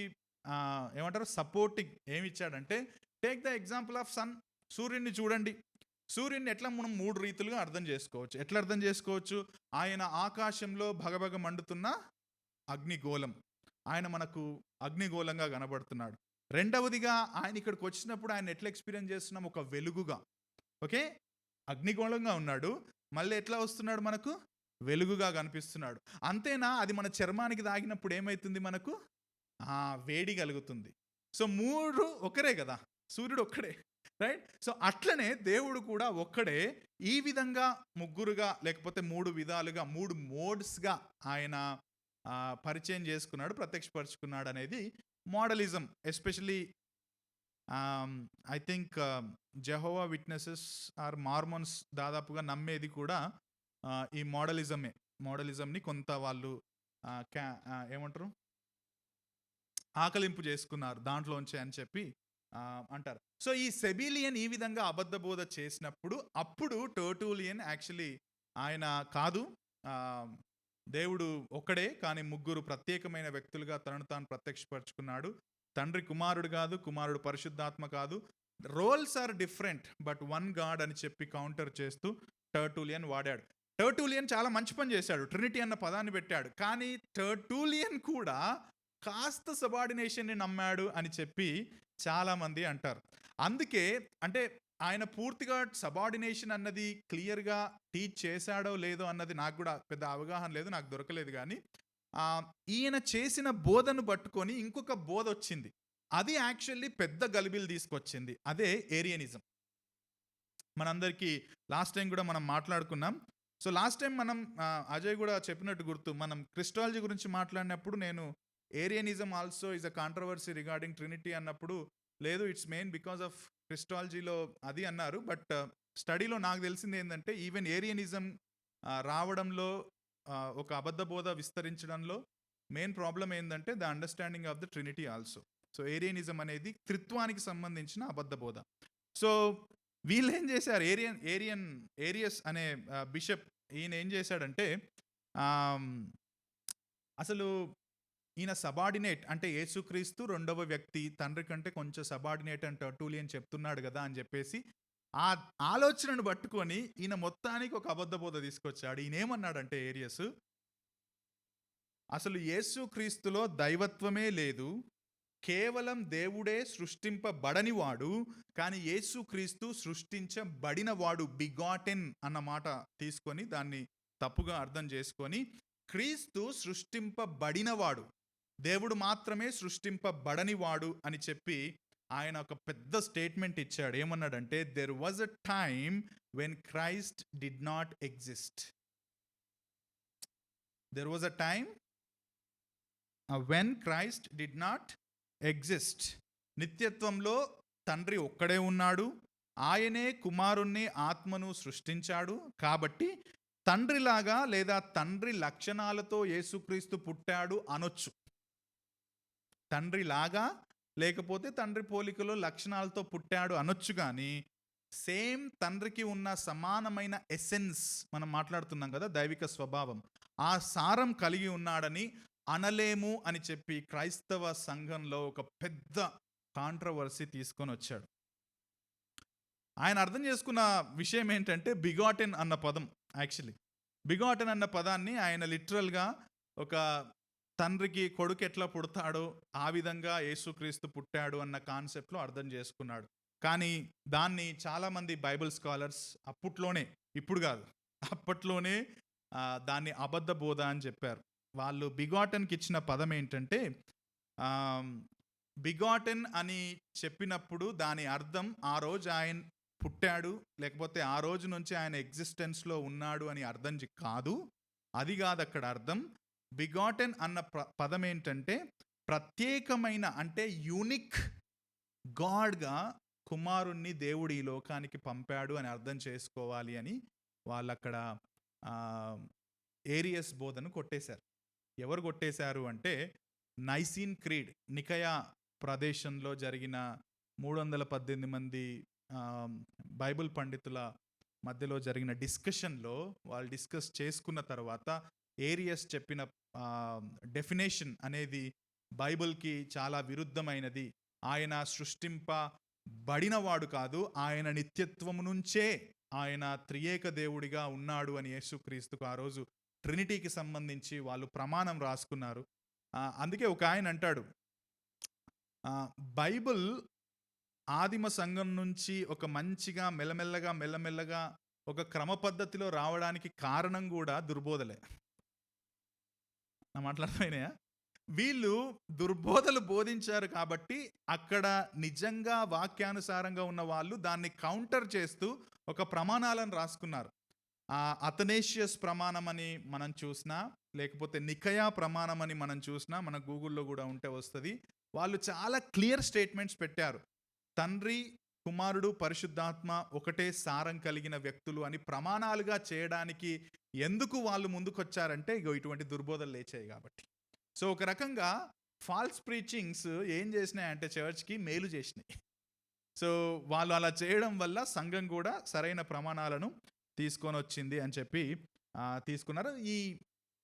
S1: ఏమంటారు సపోర్టింగ్ ఏమి ఇచ్చాడంటే take the example of sun. సూర్యుడిని చూడండి. సూర్యుడిని ఎట్లా మనం 3 రీతులుగా అర్థం చేసుకోవచ్చు. ఎట్లా అర్థం చేసుకోవచ్చు? ఆయన ఆకాశంలో భగభగ మండుతున్న అగ్నిగోళం, ఆయన మనకు అగ్నిగోళంగా కనబడుతున్నాడు. రెండవదిగా ఆయన ఇక్కడికి వచ్చినప్పుడు ఆయన ఎట్లా ఎక్స్పీరియన్స్ చేస్తున్నాం? ఒక వెలుగుగా. ఓకే, అగ్నిగోళంగా ఉన్నాడు, మళ్ళీ ఎట్లా వస్తున్నాడు? మనకు వెలుగుగా కనిపిస్తున్నాడు. అంతేనా? అది మన చర్మానికి తాగినప్పుడు ఏమవుతుంది? మనకు వేడి కలుగుతుంది. సో 3 ఒకరే కదా, సూర్యుడు ఒక్కడే, రైట్. సో అట్లనే దేవుడు కూడా ఒక్కడే. ఈ విధంగా ముగ్గురుగా లేకపోతే 3 విధాలుగా 3 మోడ్స్గా ఆయన పరిచయం చేసుకున్నాడు, ప్రత్యక్షపరుచుకున్నాడు అనేది modalism. Especially I think Jehovah Witnesses are Mormons దాదాపుగా నమ్మేది కూడా ఈ మోడలిజంని కొంత వాళ్ళు ఏమంటారు ఆకలింపు చేసుకున్నారు దాంట్లోంచి అని చెప్పి అంటారు. సో, ఈ సెబిలియన్ ఈ విధంగా అబద్ధ బోధ చేసినప్పుడు అప్పుడు టెర్టులియన్ యాక్చువల్లీ ఆయన కాదు, ఆహ్, దేవుడు ఒక్కడే కానీ ముగ్గురు ప్రత్యేకమైన వ్యక్తులుగా తనను తాను ప్రత్యక్షపరుచుకున్నాడు. తండ్రి కుమారుడు కాదు, కుమారుడు పరిశుద్ధాత్మ కాదు. Roles are different but one God అని చెప్పి కౌంటర్ చేస్తూ టెర్టులియన్ వాడాడు. టెర్టులియన్ చాలా మంచి పని చేశాడు. ట్రినిటీ అన్న పదాన్ని పెట్టాడు. కానీ టెర్టులియన్ కూడా కాస్త సబార్డినేషన్‌ని నమ్మాడు అని చెప్పి చాలామంది అంటారు. అందుకే అంటే ఆయన పూర్తిగా సబార్డినేషన్ అన్నది క్లియర్‌గా టీచ్ చేశాడో లేదో అన్నది నాకు కూడా పెద్ద అవగాహన లేదు. నాకు దొరకలేదు గానీ ఈయన చేసిన బోధను పట్టుకొని ఇంకొక బోధొచ్చింది. అది యాక్చువల్లీ పెద్ద గలిబిలి తీసుకొచ్చింది. అదే ఏరియనిజం. మనందరికీ లాస్ట్ టైం కూడా మనం మాట్లాడుకున్నాం. సో, లాస్ట్ టైం మనం అజయ్ కూడా చెప్పినట్టు గుర్తు. మనం క్రిస్టాలజీ గురించి మాట్లాడినప్పుడు నేను Arianism also is a controversy regarding Trinity అన్నప్పుడు లేదు, ఇట్స్ మెయిన్ బికాస్ ఆఫ్ క్రిస్టాలజీలో అది అన్నారు. బట్ స్టడీలో నాకు తెలిసింది ఏంటంటే ఈవెన్ ఏరియనిజం రావడంలో ఒక అబద్ధ బోధ విస్తరించడంలో మెయిన్ ప్రాబ్లం ఏంటంటే the understanding of the Trinity also. So, Arianism అనేది త్రిత్వానికి సంబంధించిన అబద్ధ బోధ. సో, వీళ్ళు ఏం చేశారు, ఏరియస్ అనే బిషప్ ఈయన ఏం చేశాడంటే అసలు ఈయన సబార్డినేట్ అంటే యేసుక్రీస్తు రెండవ వ్యక్తి, తండ్రి కంటే కొంచెం సబార్డినేట్ అని టెర్టులియన్ చెప్తున్నాడు కదా అని చెప్పేసి ఆ ఆలోచనను పట్టుకొని ఈయన మొత్తానికి ఒక అబద్ధ బోధ తీసుకొచ్చాడు. ఈయన ఏమన్నాడంటే ఏరియస్, అసలు యేసుక్రీస్తులో దైవత్వమే లేదు, కేవలం దేవుడే సృష్టింపబడనివాడు, కానీ యేసుక్రీస్తు సృష్టించబడినవాడు, బిగాటెన్ అన్న మాట తీసుకొని దాన్ని తప్పుగా అర్థం చేసుకొని క్రీస్తు సృష్టింపబడినవాడు, దేవుడు మాత్రమే సృష్టింపబడనివాడు అని చెప్పి ఆయన ఒక పెద్ద స్టేట్మెంట్ ఇచ్చాడు. ఏమన్నాడంటే there was a time when Christ did not exist. There was a time when Christ did not exist. నిత్యత్వంలో తండ్రి ఒక్కడే ఉన్నాడు, ఆయనే కుమారుణ్ణి ఆత్మను సృష్టించాడు. కాబట్టి తండ్రిలాగా లేదా తండ్రి లక్షణాలతో యేసుక్రీస్తు పుట్టాడు అనొచ్చు. తండ్రిలాగా లేకపోతే తండ్రి పోలికలో లక్షణాలతో పుట్టాడు అనొచ్చు. కానీ సేమ్ తండ్రికి ఉన్న సమానమైన ఎసెన్స్ మనం మాట్లాడుతున్నాం కదా, దైవిక స్వభావం, ఆ సారం కలిగి ఉన్నాడని అనలేము అని చెప్పి క్రైస్తవ సంఘంలో ఒక పెద్ద కాంట్రవర్సీ తీసుకొని వచ్చాడు. ఆయన అర్థం చేసుకున్న విషయం ఏంటంటే బిగాటెన్ అన్న పదం, యాక్చువల్లీ బిగాటెన్ అన్న పదాన్ని ఆయన లిటరల్గా ఒక తండ్రికి కొడుకు ఎట్లా పుడతాడో ఆ విధంగా యేసుక్రీస్తు పుట్టాడు అన్న కాన్సెప్ట్లో అర్థం చేసుకున్నాడు. కానీ దాన్ని చాలామంది బైబిల్ స్కాలర్స్ అప్పట్లోనే, ఇప్పుడు కాదు అప్పట్లోనే దాన్ని అబద్ధ బోధ అని చెప్పారు. వాళ్ళు బిగాటన్కి ఇచ్చిన పదం ఏంటంటే బిగాటెన్ అని చెప్పినప్పుడు దాని అర్థం ఆ రోజు ఆయన పుట్టాడు లేకపోతే ఆ రోజు నుంచి ఆయన ఎగ్జిస్టెన్స్లో ఉన్నాడు అని అర్థం కాదు. అది కాదు అక్కడ అర్థం. బిగాటెన్ అన్న పదం ఏంటంటే ప్రత్యేకమైన అంటే యూనిక్ గాడ్గా కుమారుణ్ణి దేవుడు ఈ లోకానికి పంపాడు అని అర్థం చేసుకోవాలి అని వాళ్ళు అక్కడ ఏరియస్ బోధను కొట్టేశారు. ఎవరు కొట్టేశారు అంటే నైసీన్ క్రీడ్, నికయా ప్రదేశంలో జరిగిన 318 మంది బైబిల్ పండితుల మధ్యలో జరిగిన డిస్కషన్లో వాళ్ళు డిస్కస్ చేసుకున్న తర్వాత ఏరియస్ చెప్పిన డెఫినేషన్ అనేది బైబిల్కి చాలా విరుద్ధమైనది. ఆయన సృష్టింపబడినవాడు కాదు, ఆయన నిత్యత్వము నుంచే ఆయన త్రియేక దేవుడిగా ఉన్నాడు అని యేసుక్రీస్తుకు ఆ రోజు ట్రినిటీకి సంబంధించి వాళ్ళు ప్రమాణం రాసుకున్నారు. అందుకే ఒక ఆయన అంటాడు, బైబిల్ ఆదిమ సంఘం నుంచి ఒక మంచిగా మెల్లమెల్లగా ఒక క్రమ పద్ధతిలో రావడానికి కారణం కూడా దుర్బోధలే. నా మాట్లాడుతున్నాయా? వీళ్ళు దుర్బోధలు బోధించారు కాబట్టి అక్కడ నిజంగా వాక్యానుసారంగా ఉన్న వాళ్ళు దాన్ని కౌంటర్ చేస్తూ ఒక ప్రమాణాలను రాసుకున్నారు. అథనేషియస్ ప్రమాణం అని మనం చూసినా లేకపోతే నికయా ప్రమాణం అని మనం చూసినా మన గూగుల్లో కూడా ఉంటే వస్తుంది. వాళ్ళు చాలా క్లియర్ స్టేట్మెంట్స్ పెట్టారు. తండ్రి, కుమారుడు, పరిశుద్ధాత్మ ఒకటే సారం కలిగిన వ్యక్తులు అని ప్రమాణాలుగా చేయడానికి ఎందుకు వాళ్ళు ముందుకొచ్చారంటే ఇటువంటి దుర్బోధలు లేచాయి కాబట్టి. సో ఒక రకంగా ఫాల్స్ ప్రీచింగ్స్ ఏం చేసినాయంటే చర్చ్కి మేలు చేసినాయి. సో వాళ్ళు అలా చేయడం వల్ల సంఘం కూడా సరైన ప్రమాణాలను తీసుకొని వచ్చింది అని చెప్పి తీసుకున్నారు. ఈ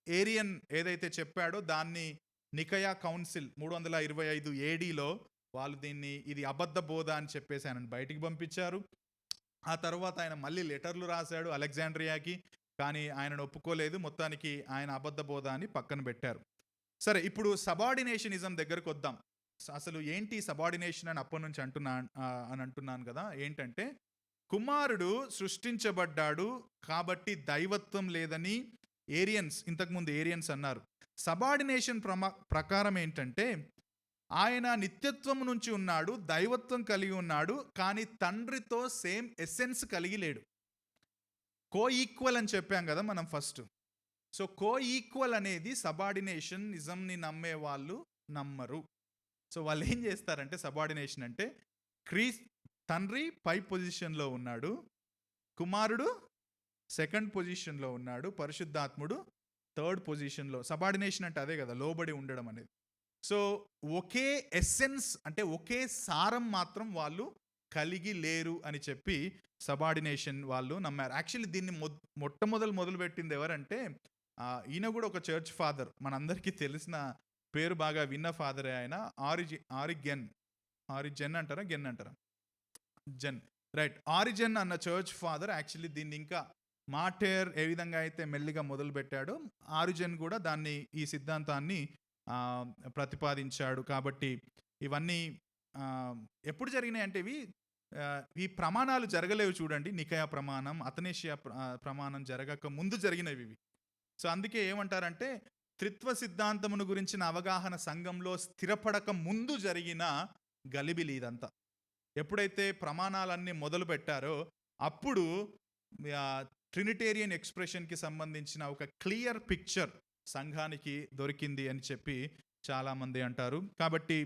S1: ఏరియన్ ఏదైతే చెప్పాడో దాన్ని నికయా కౌన్సిల్ 325 ఏడీలో వాళ్ళు దీన్ని ఇది అబద్ధ బోధ అని చెప్పేసి ఆయనను బయటికి పంపించారు. ఆ తర్వాత ఆయన మళ్ళీ లెటర్లు రాశాడు అలెగ్జాండ్రియాకి, కానీ ఆయనను ఒప్పుకోలేదు. మొత్తానికి ఆయన అబద్ధ బోధ అని పక్కన పెట్టారు. సరే, ఇప్పుడు సబార్డినేషనిజం దగ్గరకు వద్దాం. అసలు ఏంటి సబార్డినేషన్ అని అప్పటి నుంచి అంటున్నాను కదా. ఏంటంటే కుమారుడు సృష్టించబడ్డాడు కాబట్టి దైవత్వం లేదని ఇంతకుముందు ఏరియన్స్ అన్నారు. సబార్డినేషన్ ప్రకారం ఏంటంటే ఆయన నిత్యత్వం నుంచి ఉన్నాడు, దైవత్వం కలిగి ఉన్నాడు, కానీ తండ్రితో సేమ్ ఎసెన్స్ కలిగి లేడు. కో ఈక్వల్ అని చెప్పాం కదా మనం ఫస్ట్. సో కో ఈక్వల్ అనేది సబార్డినేషన్ నిజంని నమ్మే వాళ్ళు నమ్మరు. సో వాళ్ళు ఏం చేస్తారంటే సబార్డినేషన్ అంటే తండ్రి పై పొజిషన్లో ఉన్నాడు, కుమారుడు సెకండ్ పొజిషన్లో ఉన్నాడు, పరిశుద్ధాత్ముడు థర్డ్ పొజిషన్లో. సబార్డినేషన్ అంటే అదే కదా, లోబడి ఉండడం అనేది. సో ఒకే ఎసెన్స్ అంటే ఒకే సారం మాత్రం వాళ్ళు కలిగి లేరు అని చెప్పి సబార్డినేషన్ వాళ్ళు నమ్మారు. యాక్చువల్లీ దీన్ని మొదలుపెట్టింది ఎవరంటే ఈయన కూడా ఒక చర్చ్ ఫాదర్, మనందరికీ తెలిసిన పేరు, బాగా విన్న ఫాదరే ఆయన. ఆరిజెన్ అంటారా గెన్ అంటారా? జెన్, రైట్. ఆరిజెన్ అన్న చర్చ్ ఫాదర్ యాక్చువల్లీ దీన్ని ఇంకా మార్టైర్ ఏ విధంగా అయితే మెల్లిగా మొదలు పెట్టాడో ఆరిజెన్ కూడా ఈ సిద్ధాంతాన్ని ప్రతిపాదించాడు. కాబట్టి ఇవన్నీ ఎప్పుడు జరిగినాయి అంటే ఈ ప్రమాణాలు జరగలేవు చూడండి. నికయా ప్రమాణం, అథనేషియా ప్రమాణం జరగక ముందు జరిగినవి ఇవి. సో అందుకే ఏమంటారంటే త్రిత్వ సిద్ధాంతమును గురించిన అవగాహన సంఘంలో స్థిరపడక ముందు జరిగిన గలిబిలి ఇదంతా. ఎప్పుడైతే ప్రమాణాలన్నీ మొదలు పెట్టారో అప్పుడు ట్రినిటేరియన్ ఎక్స్ప్రెషన్కి సంబంధించిన ఒక క్లియర్ పిక్చర్ సంఘానికి దొరికింది అని చెప్పి చాలామంది అంటారు. కాబట్టి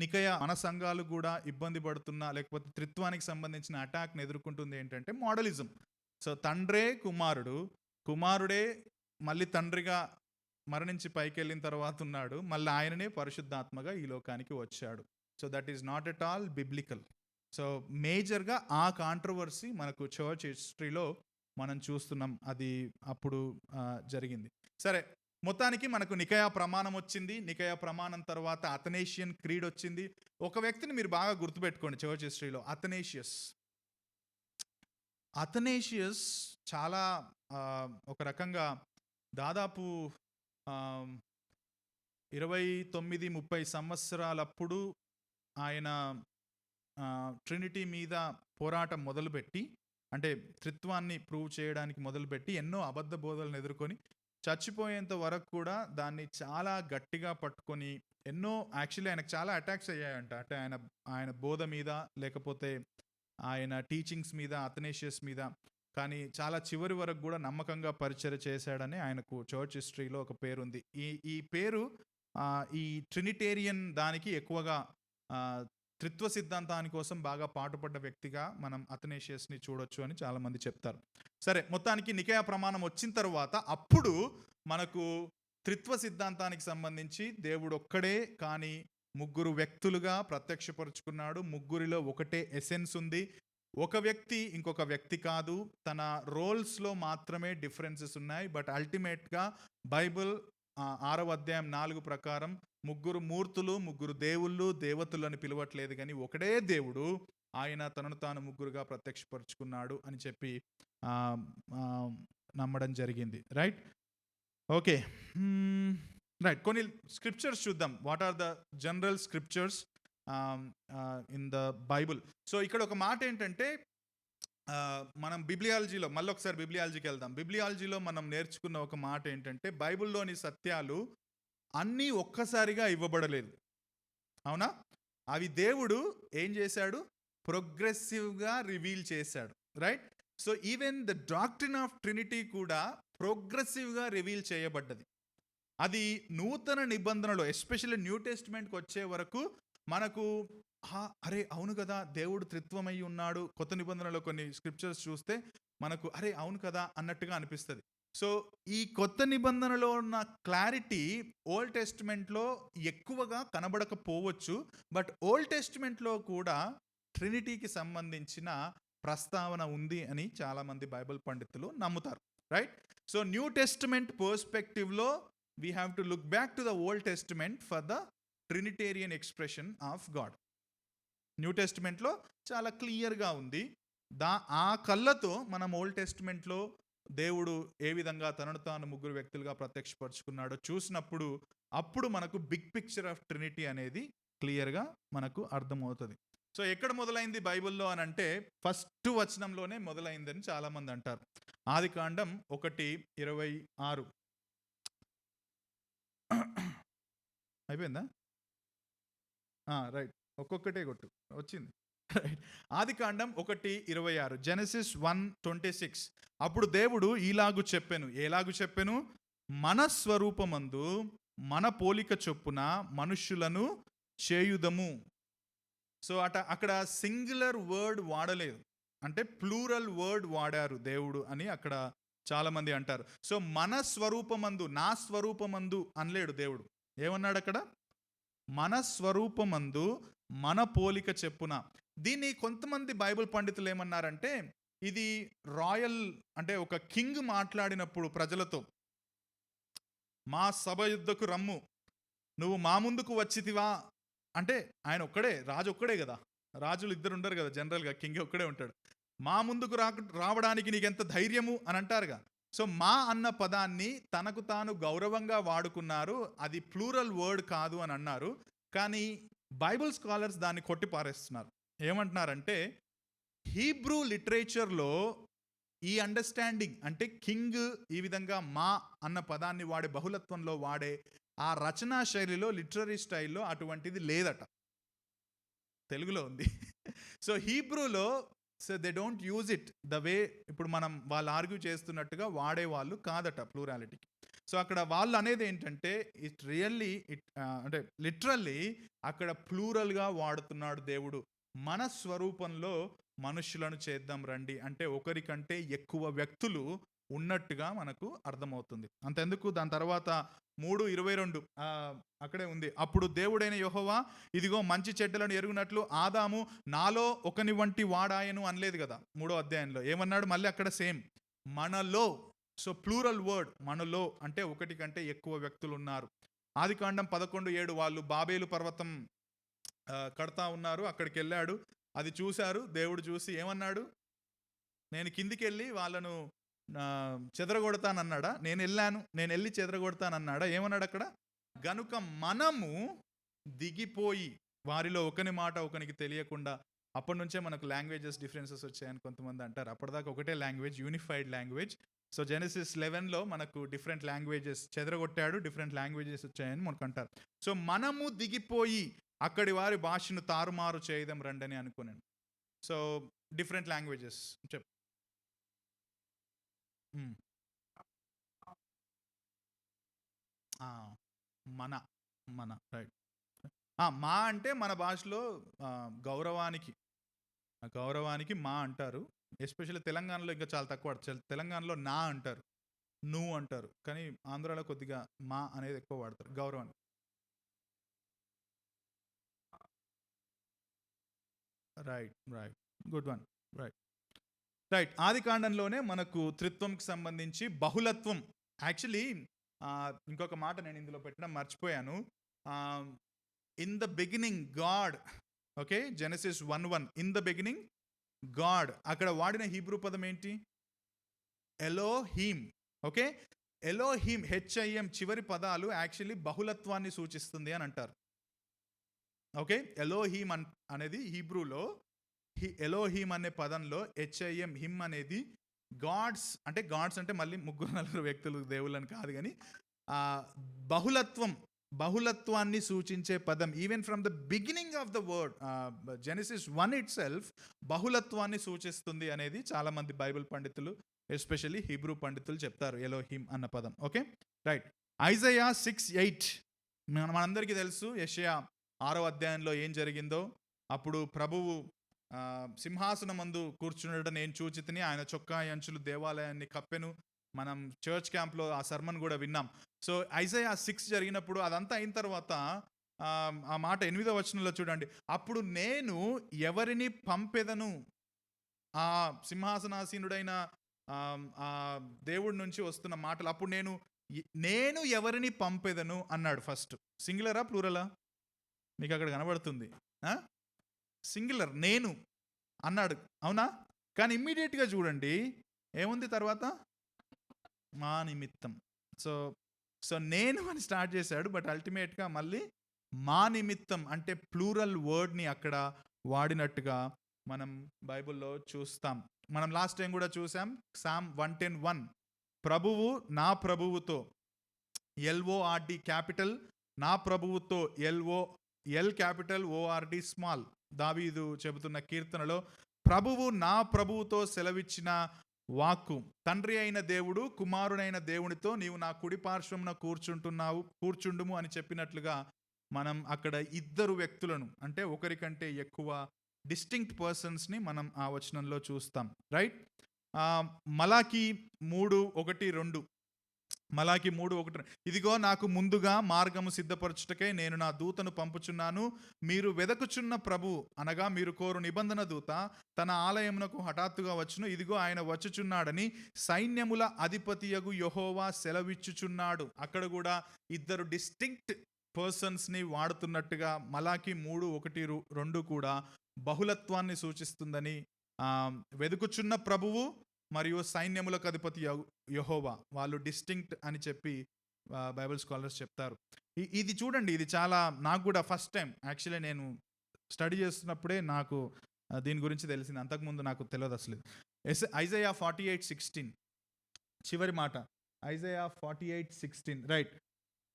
S1: నికయ మన సంఘాలు కూడా ఇబ్బంది పడుతున్నా, లేకపోతే త్రిత్వానికి సంబంధించిన అటాక్ని ఎదుర్కొంటుంది ఏంటంటే మోడలిజం. సో తండ్రే కుమారుడే మళ్ళీ తండ్రిగా మరణించి పైకి వెళ్ళిన తర్వాత ఉన్నాడు, మళ్ళీ ఆయననే పరిశుద్ధాత్మగా ఈ లోకానికి వచ్చాడు. So that is not at all biblical. So మేజర్గా ఆ కాంట్రవర్సీ మనకు చర్చ్ హిస్టరీలో మనం చూస్తున్నాం, అది అప్పుడు జరిగింది. సరే, మొత్తానికి మనకు నికయా ప్రమాణం వచ్చింది. నికయా ప్రమాణం తర్వాత అథనేషియన్ క్రీడ్ వచ్చింది. ఒక వ్యక్తిని మీరు బాగా గుర్తుపెట్టుకోండి చర్చ్ హిస్టరీలో, అథనేషియస్ చాలా ఒక రకంగా దాదాపు 29-30 సంవత్సరాలప్పుడు ఆయన ట్రినిటీ మీద పోరాటం మొదలుపెట్టి, అంటే త్రిత్వాన్ని ప్రూవ్ చేయడానికి మొదలుపెట్టి ఎన్నో అబద్ధ బోధలను ఎదుర్కొని చచ్చిపోయేంత వరకు కూడా దాన్ని చాలా గట్టిగా పట్టుకొని యాక్చువల్లీ ఆయనకు చాలా అటాక్స్ అయ్యాయంట. అంటే ఆయన బోధ మీద, లేకపోతే ఆయన టీచింగ్స్ మీద, అథనేషియస్ మీద. కానీ చాలా చివరి వరకు కూడా నమ్మకంగా పరిచర్య చేశాడని ఆయనకు చర్చ్ హిస్టరీలో ఒక పేరు ఉంది. ఈ పేరు ఈ ట్రినిటేరియన్ దానికి ఎక్కువగా త్రిత్వ సిద్ధాంతాని కోసం బాగా పాటుపడ్డ వ్యక్తిగా మనం అథనేషియస్ని చూడొచ్చు అని చాలామంది చెప్తారు. సరే, మొత్తానికి నికయా ప్రమాణం వచ్చిన తర్వాత అప్పుడు మనకు త్రిత్వ సిద్ధాంతానికి సంబంధించి దేవుడు ఒక్కడే కానీ ముగ్గురు వ్యక్తులుగా ప్రత్యక్షపరుచుకున్నాడు. ముగ్గురిలో ఒకటే ఎసెన్స్ ఉంది. ఒక వ్యక్తి ఇంకొక వ్యక్తి కాదు, తన రోల్స్లో మాత్రమే డిఫరెన్సెస్ ఉన్నాయి. బట్ అల్టిమేట్గా బైబిల్ 6వ అధ్యాయం 4 ప్రకారం ముగ్గురు మూర్తులు, ముగ్గురు దేవుళ్ళు, దేవతలు అని పిలవట్లేదు, కానీ ఒకటే దేవుడు, ఆయన తనను తాను ముగ్గురుగా ప్రత్యక్షపరుచుకున్నాడు అని చెప్పి నమ్మడం జరిగింది. Right, okay, right. కొన్ని స్క్రిప్చర్స్ చూద్దాం. What are the general scriptures in the Bible? So ఇక్కడ ఒక మాట ఏంటంటే, మనం బిబ్లియాలజీలో మళ్ళీ ఒకసారి బిబ్లియాలజీకి వెళ్దాం. బిబ్లియాలజీలో మనం నేర్చుకున్న ఒక మాట ఏంటంటే, బైబిల్లోని సత్యాలు అన్నీ ఒక్కసారిగా ఇవ్వబడలేదు, అవునా? అవి దేవుడు ఏం చేశాడు? ప్రోగ్రెసివ్గా రివీల్ చేశాడు, right? So even the doctrine of Trinity కూడా ప్రోగ్రెసివ్గా రివీల్ చేయబడ్డది. అది నూతన నిబంధనలో, ఎస్పెషల్లీ న్యూ టెస్ట్మెంట్కి వచ్చే వరకు మనకు అరే అవును కదా, దేవుడు త్రిత్వమై ఉన్నాడు. కొత్త నిబంధనలో కొన్ని స్క్రిప్చర్స్ చూస్తే మనకు అరే అవును కదా అన్నట్టుగా అనిపిస్తుంది. సో ఈ కొత్త నిబంధనలో ఉన్న క్లారిటీ ఓల్డ్ టెస్టిమెంట్లో ఎక్కువగా కనబడకపోవచ్చు. బట్ ఓల్డ్ టెస్టిమెంట్లో కూడా ట్రినిటీకి సంబంధించిన ప్రస్తావన ఉంది అని చాలామంది బైబిల్ పండితులు నమ్ముతారు. రైట్? సో న్యూ టెస్టిమెంట్ పర్స్పెక్టివ్లో we have to look back to the Old Testament for the trinitarian expression of God. New టెస్టిమెంట్లో చాలా క్లియర్గా ఉంది. ఆ కళ్ళతో మనం ఓల్డ్ టెస్టిమెంట్లో దేవుడు ఏ విధంగా తనను తాను ముగ్గురు వ్యక్తులుగా ప్రత్యక్షపరుచుకున్నాడో చూసినప్పుడు అప్పుడు మనకు బిగ్ పిక్చర్ ఆఫ్ ట్రినిటీ అనేది క్లియర్గా మనకు అర్థమవుతుంది. సో ఎక్కడ మొదలైంది బైబిల్లో అని అంటే ఫస్ట్ వచనంలోనే మొదలైందని చాలామంది అంటారు. ఆదికాండం 1:26 అయిపోయిందా? రైట్, ఒక్కొక్కటే కొట్టు వచ్చింది. రైట్, ఆదికాండం 1:26, జెనసిస్ 1:26. అప్పుడు దేవుడు ఈలాగు చెప్పెను. ఎలాగు చెప్పెను? మన స్వరూపమందు మన పోలిక చొప్పున మనుష్యులను చేయుదము. సో అక్కడ సింగులర్ వర్డ్ వాడలేదు, అంటే ప్లూరల్ వర్డ్ వాడారు దేవుడు అని అక్కడ చాలా మంది అంటారు. సో మన స్వరూపమందు, నా స్వరూపమందు అనలేడు దేవుడు. ఏమన్నాడు అక్కడ? మన స్వరూపమందు మన పోలిక చెప్పున. దీన్ని కొంతమంది బైబిల్ పండితులు ఏమన్నారంటే ఇది రాయల్, అంటే ఒక కింగ్ మాట్లాడినప్పుడు ప్రజలతో, మా సభ యుద్ధకు రమ్ము, నువ్వు మా ముందుకు వచ్చితివా అంటే, ఆయన ఒక్కడే రాజు, ఒక్కడే కదా, రాజులు ఇద్దరు ఉండరు కదా జనరల్గా, కింగ్ ఒక్కడే ఉంటాడు. మా ముందుకు రావడానికి నీకెంత ధైర్యము అని అంటారుగా. సో మా అన్న పదాన్ని తనకు తాను గౌరవంగా వాడుకున్నారు, అది ప్లూరల్ వర్డ్ కాదు అని అన్నారు. కానీ బైబిల్ స్కాలర్స్ దాన్ని కొట్టి పారేస్తున్నారు. ఏమంటున్నారంటే హీబ్రూ లిటరేచర్లో ఈ అండర్స్టాండింగ్, అంటే కింగ్ ఈ విధంగా మా అన్న పదాన్ని వాడే, బహుళత్వంలో వాడే ఆ రచనా శైలిలో, లిటరరీ స్టైల్లో అటువంటిది లేదట. తెలుగులో ఉంది. సో హీబ్రూలో so they don't use it the way ఇప్పుడు మనం వాళ్ళు ఆర్గ్యూ చేస్తున్నట్టుగా వాడేవాళ్ళు కాదట ప్లూరాలిటీకి. సో అక్కడ వాళ్ళు అనేది ఏంటంటే ఇట్ రియల్లీ అంటే లిటరల్లీ అక్కడ ప్లూరల్గా వాడుతున్నాడు దేవుడు. మన స్వరూపంలో మనుషులను చేద్దాం రండి అంటే ఒకరికంటే ఎక్కువ వ్యక్తులు ఉన్నట్టుగా మనకు అర్థమవుతుంది. అంతెందుకు, దాని తర్వాత 3:22 అక్కడే ఉంది. అప్పుడు దేవుడైన యెహోవా ఇదిగో మంచి చెడ్డలను ఎరుగునట్లు ఆదాము నాలో ఒకని వంటి వాడాయను అనలేదు కదా 3వ అధ్యాయంలో. ఏమన్నాడు మళ్ళీ అక్కడ? సేమ్ మనలో. సో ప్లూరల్ వర్డ్, మనలో అంటే ఒకటి కంటే ఎక్కువ వ్యక్తులు ఉన్నారు. ఆదికాండం 11:7 వాళ్ళు బాబేలు పర్వతం కడతా ఉన్నారు, అక్కడికి వెళ్ళాడు, అది చూశారు. దేవుడు చూసి ఏమన్నాడు? నేను కిందికి వెళ్ళి వాళ్ళను చెదరగొడతానన్నాడా? నేను వెళ్ళి చెదరగొడతానన్నాడా? ఏమన్నాడు అక్కడ? గనుక మనము దిగిపోయి వారిలో ఒకని మాట ఒకనికి తెలియకుండా, అప్పటి నుంచే మనకు లాంగ్వేజెస్ డిఫరెన్సెస్ వచ్చాయని కొంతమంది అంటారు. అప్పటిదాకా ఒకటే language, unified language. So Genesis 11లో మనకు డిఫరెంట్ లాంగ్వేజెస్, చెదరగొట్టాడు, డిఫరెంట్ లాంగ్వేజెస్ వచ్చాయని మనకు అంటారు. సో మనము దిగిపోయి అక్కడి వారి భాషను తారుమారు చేయడం రండని అనుకున్నాను. సో డిఫరెంట్ లాంగ్వేజెస్ చెప్పు. మన మన రైట్. మా అంటే మన భాషలో గౌరవానికి మా అంటారు. ఎస్పెషల్లీ తెలంగాణలో ఇంకా చాలా తక్కువ. తెలంగాణలో నా అంటారు, నువ్వు అంటారు, కానీ ఆంధ్రాలో కొద్దిగా మా అనేది ఎక్కువ వాడతారు గౌరవానికి. Right, good one. రైట్, ఆది కాండంలోనే మనకు త్రిత్వంకి సంబంధించి బహుళత్వం. యాక్చువల్లీ ఇంకొక మాట నేను ఇందులో పెట్టడం మర్చిపోయాను. In the beginning God, okay, Genesis 1:1, in the beginning God. అక్కడ వాడిన హీబ్రూ పదం ఏంటి? ఎలోహీమ్. ఓకే, ఎలోహీమ్, HIM చివరి పదాలు యాక్చువల్లీ బహుళత్వాన్ని సూచిస్తుంది అని అంటారు. ఓకే, ఎలోహీమ్ అనేది హీబ్రూలో, ఎలోహీమ్ అనే పదంలో HIM, హిమ్ అనేది గాడ్స్ అంటే మళ్ళీ 3-4 వ్యక్తులు, దేవుళ్ళని కాదు, కానీ బహుళత్వాన్ని సూచించే పదం. Even from the beginning of the word, Genesis 1 itself బహుళత్వాన్ని సూచిస్తుంది అనేది చాలా మంది బైబిల్ పండితులు, ఎస్పెషల్లీ హీబ్రూ పండితులు చెప్తారు ఎలోహీమ్ అన్న పదం. Okay, right. ఐజయా 6:8 మనందరికీ తెలుసు. యెషయా 6వ అధ్యాయంలో ఏం జరిగిందో. అప్పుడు ప్రభువు సింహాసనం మందు కూర్చుండట నేను చూచితిని, ఆయన చొక్కా అంచులు దేవాలయాన్ని కప్పెను, మనం చర్చ్ క్యాంప్లో ఆ సర్మన్ కూడా విన్నాం. సో ఐజయా 6 జరిగినప్పుడు అదంతా అయిన తర్వాత ఆ మాట 8వ వచనంలో చూడండి, అప్పుడు నేను ఎవరిని పంపెదను, ఆ సింహాసనాసీనుడైన ఆ దేవుడి నుంచి వస్తున్న మాటలు. అప్పుడు నేను ఎవరిని పంపెదను అన్నాడు. ఫస్ట్ సింగులరా ప్లూరలా? మీకు అక్కడ కనబడుతుంది సింగులర్, నేను అన్నాడు, అవునా? కానీ ఇమ్మీడియట్గా చూడండి ఏముంది తర్వాత, మా నిమిత్తం. సో సో నేను అని స్టార్ట్ చేశాడు, బట్ అల్టిమేట్గా మళ్ళీ మా నిమిత్తం అంటే ప్లూరల్ వర్డ్ని అక్కడ వాడినట్టుగా మనం బైబిల్లో చూస్తాం. మనం లాస్ట్ టైం కూడా చూసాం సామ్ 110:1, ప్రభువు నా ప్రభువుతో, LORD క్యాపిటల్, నా ప్రభువుతో L క్యాపిటల్ ORD స్మాల్. దావీదు చెబుతున్న కీర్తనలో ప్రభువు నా ప్రభువుతో సెలవిచ్చిన వాక్కు, తండ్రి అయిన దేవుడు కుమారుడైన దేవునితో నీవు నా కుడి పార్శ్వమున కూర్చుండుము అని చెప్పినట్లుగా మనం అక్కడ ఇద్దరు వ్యక్తులను, అంటే ఒకరికంటే ఎక్కువ డిస్టింక్ట్ పర్సన్స్ని మనం ఆ వచనంలో చూస్తాం. రైట్. మలాకి 3:1-2, మలాకి 3:1, ఇదిగో నాకు ముందుగా మార్గము సిద్ధపరచుటకై నేను నా దూతను పంపుచున్నాను, మీరు వెదకుచున్న ప్రభు అనగా మీరు కోరు నిబంధన దూత తన ఆలయమునకు హఠాత్తుగా వచ్చును, ఇదిగో ఆయన వచ్చుచున్నాడని సైన్యముల అధిపతియగు యెహోవా సెలవిచ్చుచున్నాడు. అక్కడ కూడా ఇద్దరు డిస్టింక్ట్ పర్సన్స్ని వాడుతున్నట్టుగా మలాకి 3:1-2 కూడా బహుళత్వాన్ని సూచిస్తుందని, వెదుకుచున్న ప్రభువు మరియు సైన్యములకు అధిపతి యెహోవా వాళ్ళు డిస్టింక్ట్ అని చెప్పి బైబిల్ స్కాలర్స్ చెప్తారు. ఇది చూడండి, ఇది చాలా, నాకు కూడా ఫస్ట్ టైం యాక్చువల్లీ నేను స్టడీ చేస్తున్నప్పుడే నాకు దీని గురించి తెలిసింది, అంతకుముందు నాకు తెలియదు అసలు. ఐజయా 48:16 చివరి మాట, ఐజయా 48:16, రైట్.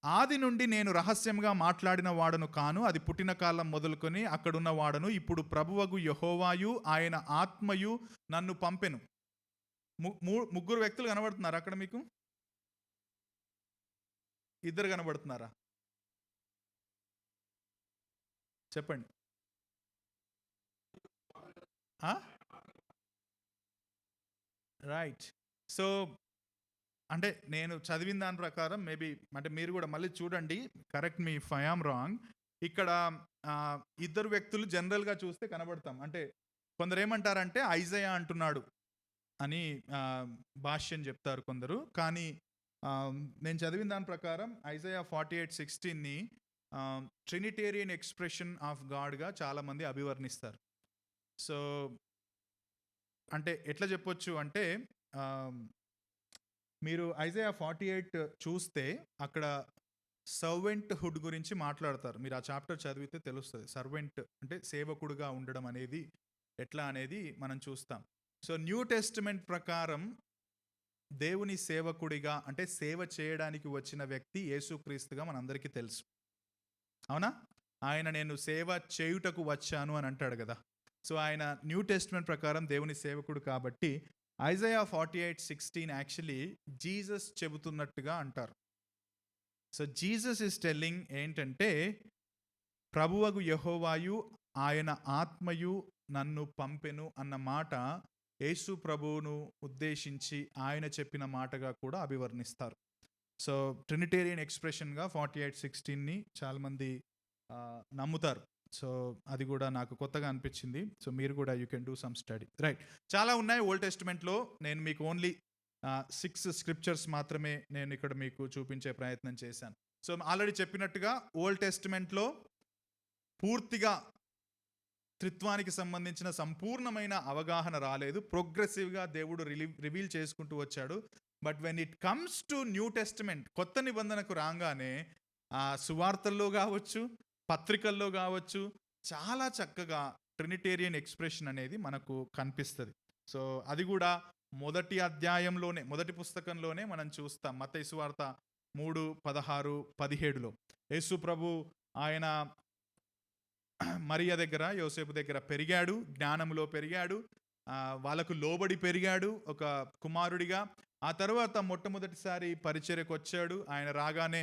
S1: ఆది నుండి నేను రహస్యంగా మాట్లాడిన వాడను కాను, అది పుట్టిన కాలం మొదలుకొని అక్కడున్న వాడను, ఇప్పుడు ప్రభువగు యెహోవాయు ఆయన ఆత్మయు నన్ను పంపెను. ముగ్గురు వ్యక్తులు కనబడుతున్నారు అక్కడ మీకు? ఇద్దరు కనబడుతున్నారా? చెప్పండి. రైట్. సో అంటే నేను చదివిన దాని ప్రకారం మేబీ, అంటే మీరు కూడా మళ్ళీ చూడండి, correct me if I am wrong. ఇక్కడ ఇద్దరు వ్యక్తులు జనరల్గా చూస్తే కనబడతాం. అంటే కొందరు ఏమంటారంటే ఐజయా అంటున్నాడు అని భాష్యం చెప్తారు కొందరు. కానీ నేను చదివిన దాని ప్రకారం ఐజయా 48:16ని ట్రినిటేరియన్ ఎక్స్ప్రెషన్ ఆఫ్ గాడ్గా చాలామంది అభివర్ణిస్తారు. సో అంటే ఎట్లా చెప్పొచ్చు అంటే, మీరు ఐజయా 48 చూస్తే అక్కడ సర్వెంట్ హుడ్ గురించి మాట్లాడతారు. మీరు ఆ చాప్టర్ చదివితే తెలుస్తుంది. సర్వెంట్ అంటే సేవకుడుగా ఉండడం అనేది ఎట్లా అనేది మనం చూస్తాం. సో న్యూ టెస్టిమెంట్ ప్రకారం దేవుని సేవకుడిగా అంటే సేవ చేయడానికి వచ్చిన వ్యక్తి యేసుక్రీస్తుగా మనందరికీ తెలుసు, అవునా? ఆయన నేను సేవ చేయుటకు వచ్చాను అని అంటాడు కదా. సో ఆయన న్యూ టెస్టిమెంట్ ప్రకారం దేవుని సేవకుడు కాబట్టి ఐజయా 48:16 యాక్చువల్లీ జీసస్ చెబుతున్నట్టుగా అంటారు. సో జీసస్ ఇస్ టెల్లింగ్ ఏంటంటే, ప్రభువగు యెహోవాయు ఆయన ఆత్మయు నన్ను పంపెను అన్న మాట యేసు ప్రభువును ఉద్దేశించి ఆయన చెప్పిన మాటగా కూడా అభివర్ణిస్తారు. సో ట్రినిటేరియన్ ఎక్స్ప్రెషన్గా 48:16ని చాలామంది నమ్ముతారు. సో అది కూడా నాకు కొత్తగా అనిపించింది. సో మీరు కూడా you can do some study. Right. చాలా ఉన్నాయి ఓల్డ్ టెస్టిమెంట్లో. నేను మీకు ఓన్లీ 6 స్క్రిప్చర్స్ మాత్రమే నేను ఇక్కడ మీకు చూపించే ప్రయత్నం చేశాను. సో ఆల్రెడీ చెప్పినట్టుగా ఓల్డ్ టెస్టిమెంట్లో పూర్తిగా త్రిత్వానికి సంబంధించిన సంపూర్ణమైన అవగాహన రాలేదు. ప్రోగ్రెసివ్గా దేవుడు రివీల్ చేసుకుంటూ వచ్చాడు. But when it comes to new testament, కొత్త నిబంధనకు రాగానే సువార్తల్లో కావచ్చు, పత్రికల్లో కావచ్చు, చాలా చక్కగా ట్రినిటేరియన్ ఎక్స్ప్రెషన్ అనేది మనకు కనిపిస్తుంది. సో అది కూడా మొదటి అధ్యాయంలోనే, మొదటి పుస్తకంలోనే మనం చూస్తాం. మత్తయి సువార్త 3:16-17లో యేసు ప్రభు ఆయన మరియ దగ్గర, యోసేపు దగ్గర పెరిగాడు, జ్ఞానములో పెరిగాడు, వాళ్ళకు లోబడి పెరిగాడు ఒక కుమారుడిగా. ఆ తర్వాత మొట్టమొదటిసారి పరిచర్యకు వచ్చాడు. ఆయన రాగానే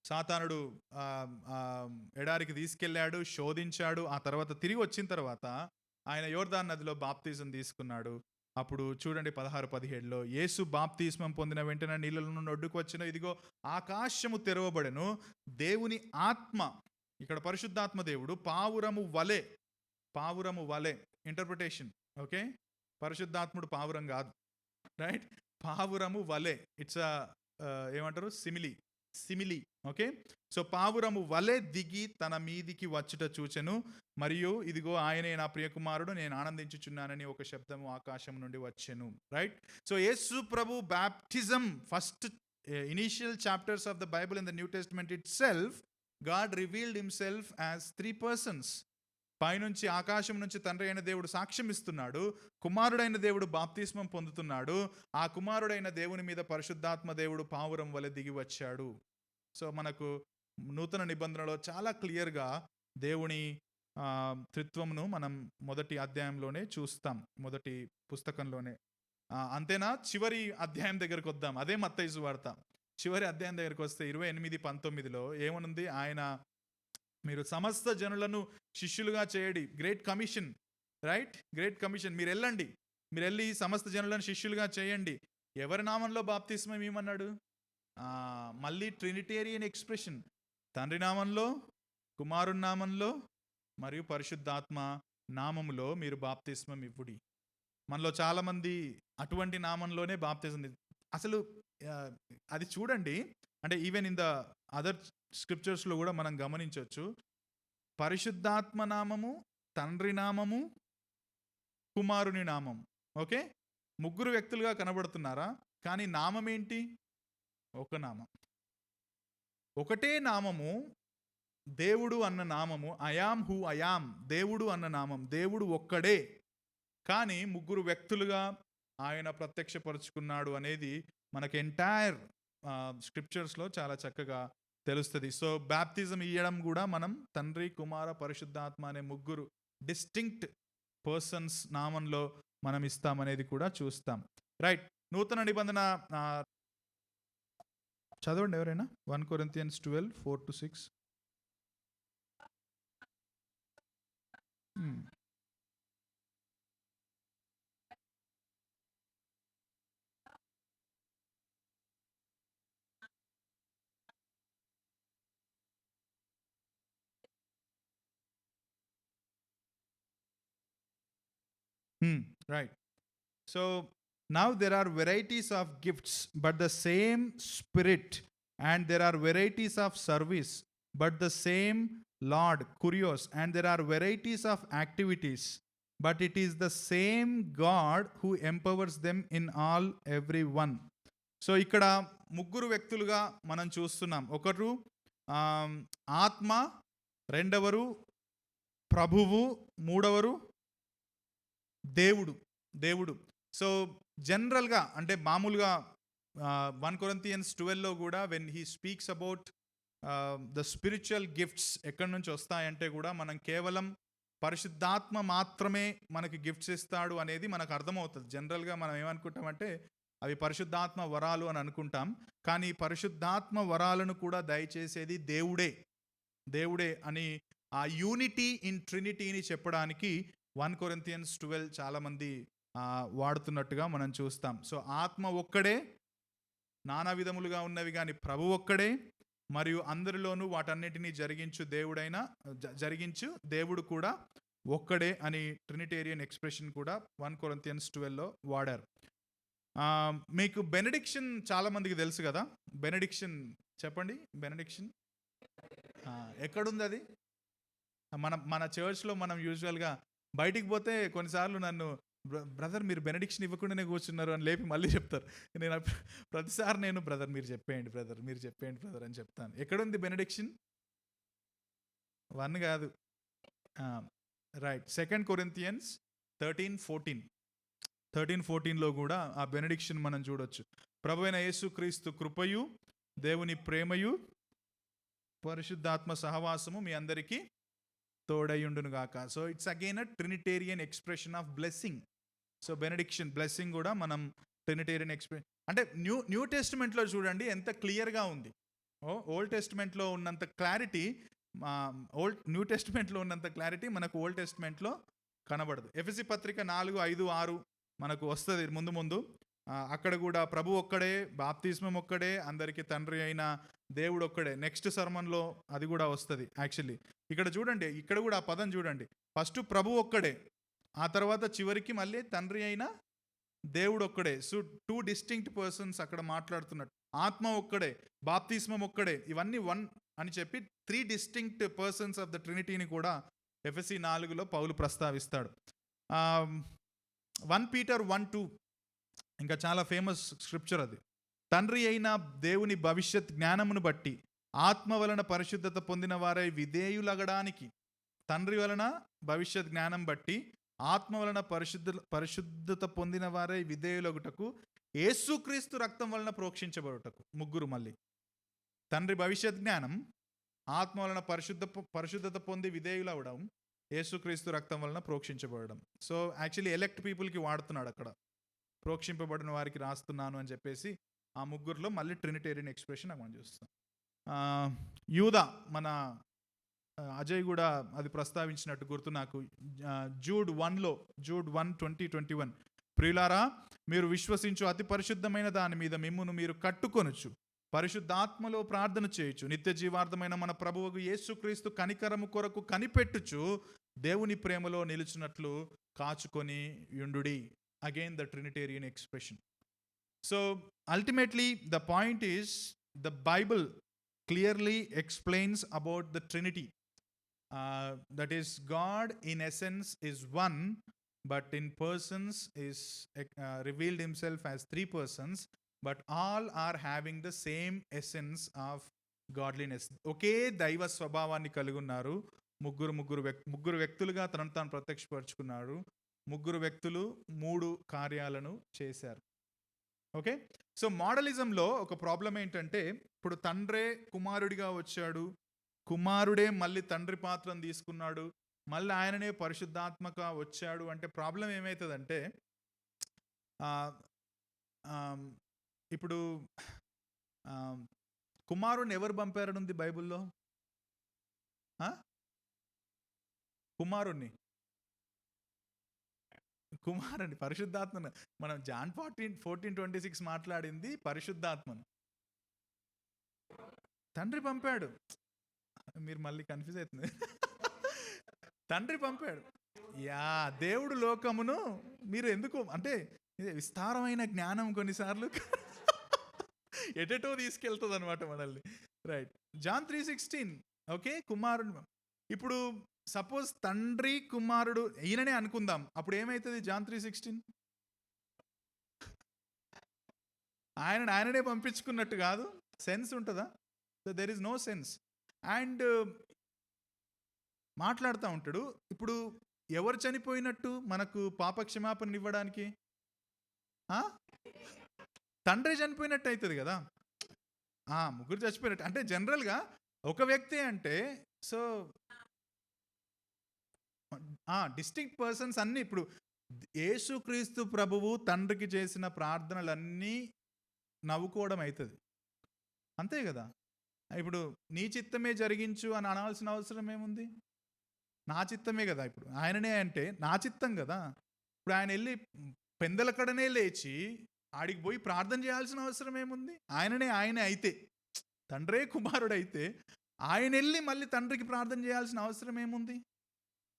S1: సాతానుడు ఎడారికి తీసుకెళ్ళాడు, శోధించాడు. ఆ తర్వాత తిరిగి వచ్చిన తర్వాత ఆయన యోర్దాను నదిలో బాప్తిజం తీసుకున్నాడు. అప్పుడు చూడండి 16-17లో, యేసు బాప్తిస్మం పొందిన వెంటనే నీళ్ళ నుండి ఒడ్డుకు వచ్చిన, ఇదిగో ఆకాశము తెరవబడెను, దేవుని ఆత్మ, ఇక్కడ పరిశుద్ధాత్మ దేవుడు పావురము వలె ఇంటర్ప్రిటేషన్, ఓకే, పరిశుద్ధాత్ముడు పావురం కాదు, రైట్, పావురము వలె, ఇట్స్ ఏమంటారు, సిమిలి, ఓకే. సో పావురము వలె దిగి తన మీదికి వచ్చుట చూచెను, మరియు ఇదిగో ఆయనే నా ప్రియకుమారుడు, నేను ఆనందించుచున్నానని ఒక శబ్దము ఆకాశం నుండి వచ్చెను, right. So Yesu Prabhu baptism, first initial chapters of the Bible in the new testament it self, God revealed himself as 3 persons. పైనుంచి ఆకాశం నుంచి తండ్రి అయిన దేవుడు సాక్ష్యం ఇస్తున్నాడు, కుమారుడైన దేవుడు బాప్తిస్మం పొందుతున్నాడు, ఆ కుమారుడైన దేవుని మీద పరిశుద్ధాత్మ దేవుడు పావురం వలె దిగి వచ్చాడు. సో మనకు నూతన నిబంధనలో చాలా క్లియర్గా దేవుని త్రిత్వమును మనం మొదటి అధ్యాయంలోనే చూస్తాం, మొదటి పుస్తకంలోనే. అంతేనా? చివరి అధ్యాయం దగ్గరకు వద్దాం, అదే మత్తయి సువార్త చివరి అధ్యాయం దగ్గరకు వస్తే 28-19లో ఏమనుంది? ఆయన, మీరు సమస్త జనులను శిష్యులుగా చేయడి, great commission, right, great commission, మీరు వెళ్ళి సమస్త జనులను శిష్యులుగా చేయండి. ఎవరి నామంలో బాప్తిస్మం ఏమన్నాడు? మళ్ళీ ట్రినిటేరియన్ ఎక్స్ప్రెషన్, తండ్రి నామంలో, కుమారుని నామంలో మరియు పరిశుద్ధాత్మ నామములో మీరు బాప్తిస్మం ఇవ్వుడి. మనలో చాలామంది అటువంటి నామంలోనే బాప్తిజం, అసలు అది చూడండి, అంటే ఈవెన్ ఇన్ ద అదర్ స్క్రిప్చర్స్లో కూడా మనం గమనించవచ్చు, పరిశుద్ధాత్మ నామము, తండ్రి నామము, కుమారుని నామం, ఓకే, ముగ్గురు వ్యక్తులుగా కనబడుతున్నారా? కానీ నామం ఏంటి? ఒక నామం, ఒకటే నామము, దేవుడు అన్న నామము, ఐయామ్ హూ ఐయామ్, దేవుడు అన్న నామం, దేవుడు ఒక్కడే, కానీ ముగ్గురు వ్యక్తులుగా ఆయన ప్రత్యక్షపరుచుకున్నాడు అనేది మనకి ఎంటైర్ స్క్రిప్చర్స్లో చాలా చక్కగా తెలుస్తుంది. సో బాప్తిజం ఇవ్వడం కూడా మనం తండ్రి, కుమార, పరిశుద్ధాత్మ అనే ముగ్గురు డిస్టింక్ట్ పర్సన్స్ నామంలో మనం ఇస్తామనేది కూడా చూస్తాం, రైట్. నూతన నిబంధన చదవండి ఎవరైనా, 1 Corinthians 12:4-6. Right. So now there are varieties of gifts, but the same Spirit, and there are varieties of service, but the same Lord, Kurios, and there are varieties of activities, but it is the same God who empowers them in all, every one. So ఇక్కడ ముగ్గురు వ్యక్తులుగా మనం చూస్తున్నాం. ఒకరు ఆత్మ, రెండవరు ప్రభువు, మూడవరు దేవుడు. So జనరల్గా, అంటే మామూలుగా 1 Corinthians 12లో కూడా when he speaks about the spiritual gifts ఎక్కడి నుంచి వస్తాయంటే కూడా మనం కేవలం పరిశుద్ధాత్మ మాత్రమే మనకి గిఫ్ట్స్ ఇస్తాడు అనేది మనకు అర్థమవుతుంది. జనరల్గా మనం ఏమనుకుంటామంటే అవి పరిశుద్ధాత్మ వరాలు అని అనుకుంటాం, కానీ పరిశుద్ధాత్మ వరాలను కూడా దయచేసేది దేవుడే అని ఆ యూనిటీ ఇన్ ట్రినిటీని చెప్పడానికి 1 Corinthians 12 చాలామంది వాడుతున్నట్టుగా మనం చూస్తాం. సో ఆత్మ ఒక్కడే, నానా విధములుగా ఉన్నవి కానీ ప్రభు ఒక్కడే, మరియు అందరిలోనూ వాటన్నిటినీ జరిగించు దేవుడు కూడా ఒక్కడే అని ట్రినిటేరియన్ ఎక్స్ప్రెషన్ కూడా 1 Corinthians 12లో వాడారు. మీకు బెనడిక్షన్ చాలా మందికి తెలుసు కదా, బెనడిక్షన్ చెప్పండి. బెనడిక్షన్ ఎక్కడుంది? అది మన చర్చ్లో మనం యూజువల్గా బయటికి పోతే కొన్నిసార్లు నన్ను, బ్రదర్ మీరు బెనడిక్షన్ ఇవ్వకుండానే కూర్చున్నారు అని లేపి మళ్ళీ చెప్తారు. నేను ప్రతిసారి బ్రదర్ మీరు చెప్పేయండి బ్రదర్ అని చెప్తాను. ఎక్కడుంది బెనడిక్షన్? 1 కాదు, రైట్, 2 Corinthians 13:14లో కూడా ఆ బెనడిక్షన్ మనం చూడొచ్చు. ప్రభువైన యేసుక్రీస్తు కృపయు, దేవుని ప్రేమయు, పరిశుద్ధాత్మ సహవాసము మీ అందరికీ తోడయుండును గాక. So it's again a Trinitarian expression of blessing. So benediction, blessing కూడా మనం ట్రినిటేరియన్ ఎక్స్ప్రెషన్. అంటే న్యూ టెస్టిమెంట్లో చూడండి ఎంత క్లియర్గా ఉంది. ఓల్డ్ టెస్టిమెంట్లో ఉన్నంత క్లారిటీ, న్యూ టెస్టిమెంట్లో ఉన్నంత క్లారిటీ మనకు ఓల్డ్ టెస్టిమెంట్లో కనబడదు. ఎఫెసీ పత్రిక 4:5-6 మనకు వస్తుంది ముందు ముందు. అక్కడ కూడా ప్రభు ఒక్కడే, బాప్తిస్మం ఒక్కడే, అందరికీ తండ్రి అయిన దేవుడు ఒక్కడే. నెక్స్ట్ సర్మన్లో అది కూడా వస్తుంది యాక్చువల్లీ. ఇక్కడ చూడండి, ఇక్కడ కూడా ఆ పదం చూడండి. ఫస్ట్ ప్రభు ఒక్కడే, ఆ తర్వాత చివరికి మళ్ళీ తండ్రి అయిన దేవుడు ఒక్కడే. సో 2 డిస్టింక్ట్ పర్సన్స్ అక్కడ మాట్లాడుతున్నట్టు. ఆత్మ ఒక్కడే, బాప్తిస్మం ఒక్కడే, ఇవన్నీ వన్ అని చెప్పి 3 డిస్టింక్ట్ పర్సన్స్ ఆఫ్ ద ట్రినిటీని కూడా ఎఫెసీ 4లో పౌలు ప్రస్తావిస్తాడు. 1 పీటర్ 1:2 ఇంకా చాలా ఫేమస్ స్క్రిప్చర్ అది. తండ్రి అయిన దేవుని భవిష్యత్ జ్ఞానమును బట్టి ఆత్మ వలన పరిశుద్ధత పొందిన వారై విధేయులగడానికి, తండ్రి వలన భవిష్యత్ జ్ఞానం బట్టి ఆత్మ వలన పరిశుద్ధత పొందిన వారై విధేయులగుటకు, యేసుక్రీస్తు రక్తం వలన ప్రోక్షించబడుటకు. ముగ్గురు మళ్ళీ తండ్రి భవిష్యత్ జ్ఞానం, ఆత్మ వలన పరిశుద్ధత పొంది విధేయులవడం, యేసుక్రీస్తు రక్తం వలన ప్రోక్షించబడడం. సో యాక్చువల్లీ ఎలెక్ట్ పీపుల్కి వాడుతున్నాడు అక్కడ, ప్రోక్షింపబడిన వారికి రాస్తున్నాను అని చెప్పేసి. ఆ ముగ్గురులో మళ్ళీ ట్రినిటేరియన్ ఎక్స్ప్రెషన్ మనం చూస్తాం. యూదా, మన అజయ్ కూడా అది ప్రస్తావించినట్టు గుర్తు నాకు. జూడ్ 1:20-21 ప్రియులారా, మీరు విశ్వసించు అతి పరిశుద్ధమైన దాని మీద మిమ్మును మీరు కట్టుకొనుచు, పరిశుద్ధాత్మలో ప్రార్థన చేయొచ్చు, నిత్య జీవార్థమైన మన ప్రభువుకు యేసుక్రీస్తు కనికరము కొరకు కనిపెట్టుచు దేవుని ప్రేమలో నిలుచున్నట్లు కాచుకొని యుండుడి. Again the trinitarian expression. So ultimately the point is the Bible clearly explains about the Trinity. That is, God in essence is one, but in persons is revealed himself as 3 persons, but all are having the same essence of godliness. ఒకే దైవ స్వభావాన్ని కలిగి ఉన్నారు. ముగ్గురు వ్యక్తులుగా తనను తాను ప్రత్యక్షపరుచుకున్నాడు. ముగ్గురు వ్యక్తులు 3 కార్యాలను చేశారు. ఓకే, సో మోడలిజంలో ఒక ప్రాబ్లం ఏంటంటే, ఇప్పుడు తండ్రే కుమారుడిగా వచ్చాడు, కుమారుడే మళ్ళీ తండ్రి పాత్రను తీసుకున్నాడు, మళ్ళీ ఆయననే పరిశుద్ధాత్మక వచ్చాడు అంటే ప్రాబ్లం ఏమవుతుందంటే, ఇప్పుడు కుమారుడిని ఎవరు పంపారని ఉంది బైబిల్లో? కుమారుణ్ణి పరిశుద్ధాత్మను. మనం జాన్ 14:26 మాట్లాడింది పరిశుద్ధాత్మను. తండ్రి పంపాడు. మీరు మళ్ళీ కన్ఫ్యూజ్ అవుతుంది. తండ్రి పంపాడు. దేవుడు లోకమును మీరు ఎందుకు అంటే విస్తారమైన జ్ఞానం కొన్నిసార్లు ఎటెటో తీసుకెళ్తుంది అనమాట మనల్ని. Right, John 3:16. ఓకే, కుమారుడు. ఇప్పుడు సపోజ్ తండ్రి కుమారుడు ఈయననే అనుకుందాం, అప్పుడు ఏమవుతుంది? జాన్ 3:16 ఆయననే పంపించుకున్నట్టు కాదు. సెన్స్ ఉంటుందా? So there is no sense. And మాట్లాడుతూ ఉంటాడు. ఇప్పుడు ఎవరు చనిపోయినట్టు మనకు పాప క్షమాపణ ఇవ్వడానికి? తండ్రి చనిపోయినట్టు అవుతుంది కదా. ముగ్గురు చచ్చిపోయినట్టు అంటే జనరల్గా ఒక వ్యక్తి అంటే, సో డిస్టింక్ట్ పర్సన్స్ అన్నీ. ఇప్పుడు యేసుక్రీస్తు ప్రభువు తండ్రికి చేసిన ప్రార్థనలన్నీ నవ్వుకోవడం అవుతుంది, అంతే కదా. ఇప్పుడు నీ చిత్తమే జరిగించు అని అనాల్సిన అవసరం ఏముంది? నా చిత్తమే కదా. ఇప్పుడు ఆయననే అంటే నా చిత్తం కదా. ఇప్పుడు ఆయన వెళ్ళి పెందలకడనే లేచి ఆడికి పోయి ప్రార్థన చేయాల్సిన అవసరం ఏముంది? ఆయనే అయితే, తండ్రే కుమారుడు అయితే ఆయన వెళ్ళి మళ్ళీ తండ్రికి ప్రార్థన చేయాల్సిన అవసరం ఏముంది?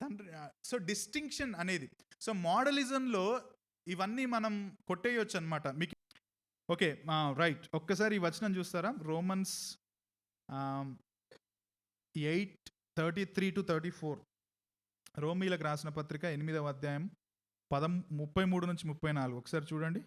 S1: తండ్రి. సో డిస్టింక్షన్ అనేది, సో మోడలిజంలో ఇవన్నీ మనం కొట్టేయచ్చు అనమాట మీకు. Okay, right. ఒక్కసారి ఈ వచనం చూస్తారా? రోమన్స్ 8:33-34. రోమీలకు రాసిన పత్రిక 8వ అధ్యాయం 33-34. ఒకసారి చూడండి.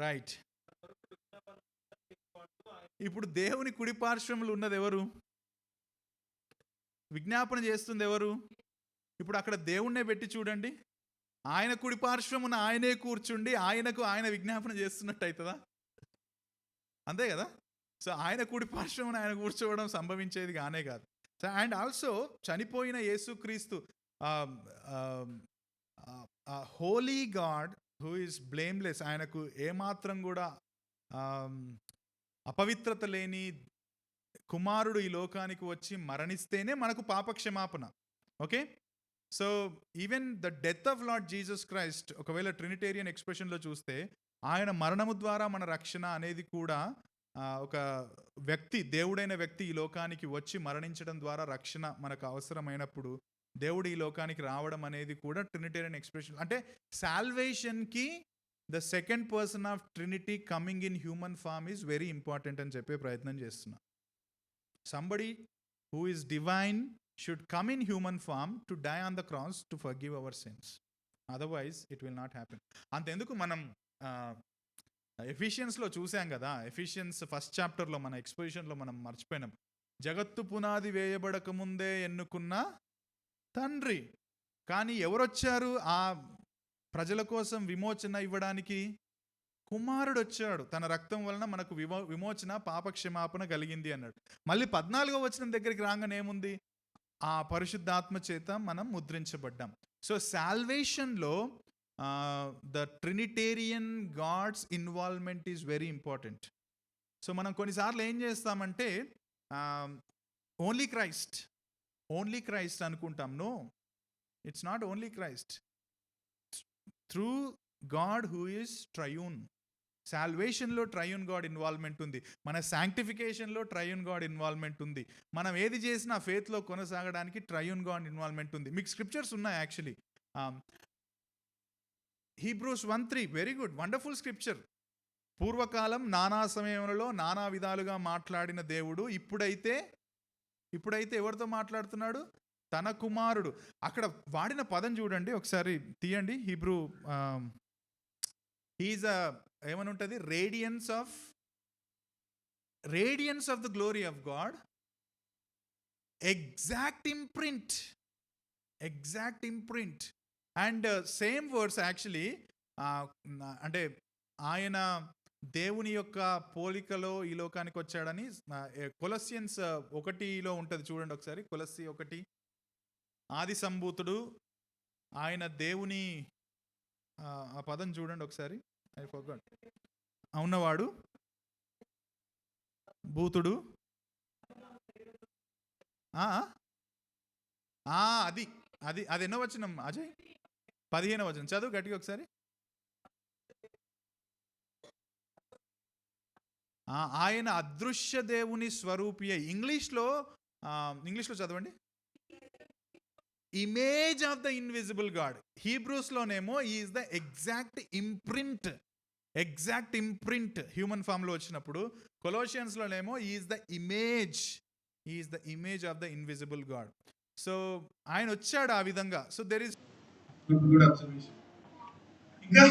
S1: రైట్. ఇప్పుడు దేవుని కుడి పార్శ్వములు ఉన్నది ఎవరు? విజ్ఞాపన చేస్తుంది ఎవరు? ఇప్పుడు అక్కడ దేవుణ్ణే పెట్టి చూడండి. ఆయన కుడి పార్శ్వమున ఆయనే కూర్చుండి ఆయనకు ఆయన విజ్ఞాపన చేస్తున్నట్టు అవుతుందా? అంతే కదా. సో ఆయన కుడి పార్శ్వమున ఆయన కూర్చోవడం సంభవించేది కానే కాదు. అండ్ ఆల్సో చనిపోయిన యేసుక్రీస్తు Holi God who is blameless, ఆయనకు ఏమాత్రం కూడా అపవిత్రత లేని కుమారుడు ఈ లోకానికి వచ్చి మరణిస్తేనే మనకు పాపక్షమాపణ. Okay, so even the death of lord Jesus Christ, ఒకవేళ ట్రినిటేరియన్ ఎక్స్ప్రెషన్లో చూస్తే ఆయన మరణము ద్వారా మన రక్షణ అనేది కూడా ఒక వ్యక్తి, దేవుడైన వ్యక్తి ఈ లోకానికి వచ్చి మరణించడం ద్వారా రక్షణ మనకు అవసరమైనప్పుడు దేవుడు ఈ లోకానికి రావడం అనేది కూడా ట్రినిటేరియన్ ఎక్స్ప్రెషన్. అంటే సాల్వేషన్కి the second person of Trinity coming in human form is very important అని చెప్పే ప్రయత్నం చేస్తున్నా. Somebody who is divine should come in human form to die on the cross to forgive our sins, otherwise it will not happen. అంతెందుకు, మనం ఎఫిషియన్స్లో చూసాం కదా, Ephesians first చాప్టర్లో మన ఎక్స్పోజిషన్లో మనం మర్చిపోయినాం. జగత్తు పునాది వేయబడక ముందే ఎన్నుకున్న తండ్రి, కానీ ఎవరొచ్చారు ఆ ప్రజల కోసం విమోచన ఇవ్వడానికి? కుమారుడు వచ్చాడు, తన రక్తం వలన మనకు విమోచన పాపక్షమాపణ కలిగింది అన్నాడు. మళ్ళీ 14వ వచనం దగ్గరికి రాగానే ఏముంది? ఆ పరిశుద్ధాత్మ చేత మనం ముద్రించబడ్డాం. సో సాల్వేషన్లో the trinitarian God's involvement is very important. So మనం కొన్నిసార్లు ఏం చేస్తామంటే ఓన్లీ క్రైస్ట్ అనుకుంటాం. No, it's not only Christ. Through God who is triune. సాల్వేషన్లో ట్రయూన్ గాడ్ ఇన్వాల్వ్మెంట్ ఉంది, మన శాంక్టిఫికేషన్లో ట్రయూన్ గాడ్ ఇన్వాల్వ్మెంట్ ఉంది, మనం ఏది చేసినా ఫేత్లో కొనసాగడానికి ట్రయూన్ గాడ్ ఇన్వాల్వ్మెంట్ ఉంది. మీకు స్క్రిప్చర్స్ ఉన్నాయి actually. Hebrews 1:3 very good, wonderful scripture. పూర్వకాలం నానా సమయంలో నానా విధాలుగా మాట్లాడిన దేవుడు ఇప్పుడైతే ఎవరితో మాట్లాడుతున్నాడు? తన కుమారుడు. అక్కడ వాడిన పదం చూడండి ఒకసారి, తీయండి. హీబ్రూ హీజ్ ఏమని ఉంటుంది? Radiance of the glory of God, exact imprint and same words actually. అంటే ఆయన దేవుని యొక్క పోలికలో ఈ లోకానికి వచ్చాడని కొలస్సియన్స్ 1లో ఉంటుంది చూడండి ఒకసారి. కొలస్సి 1, ఆది సంభూతుడు, ఆయన దేవుని, ఆ పదం చూడండి ఒకసారి. I forgot. ఉన్నవాడు, భూతుడు, అది ఎన్నో వచనం అజయ్? 15వ వచనం చదువు గట్టిగా ఒకసారి. ఆయన అదృశ్య దేవుని స్వరూపి. ఇంగ్లీష్లో చదవండి. Image of the invisible God. హీబ్రూస్లోనేమో is the exact imprint human ఫామ్లో వచ్చినప్పుడు, కొలోషియన్స్లోనేమో is the image of the invisible God. So ఆయన వచ్చాడు ఆ విధంగా. So there is good observation. ఇంకా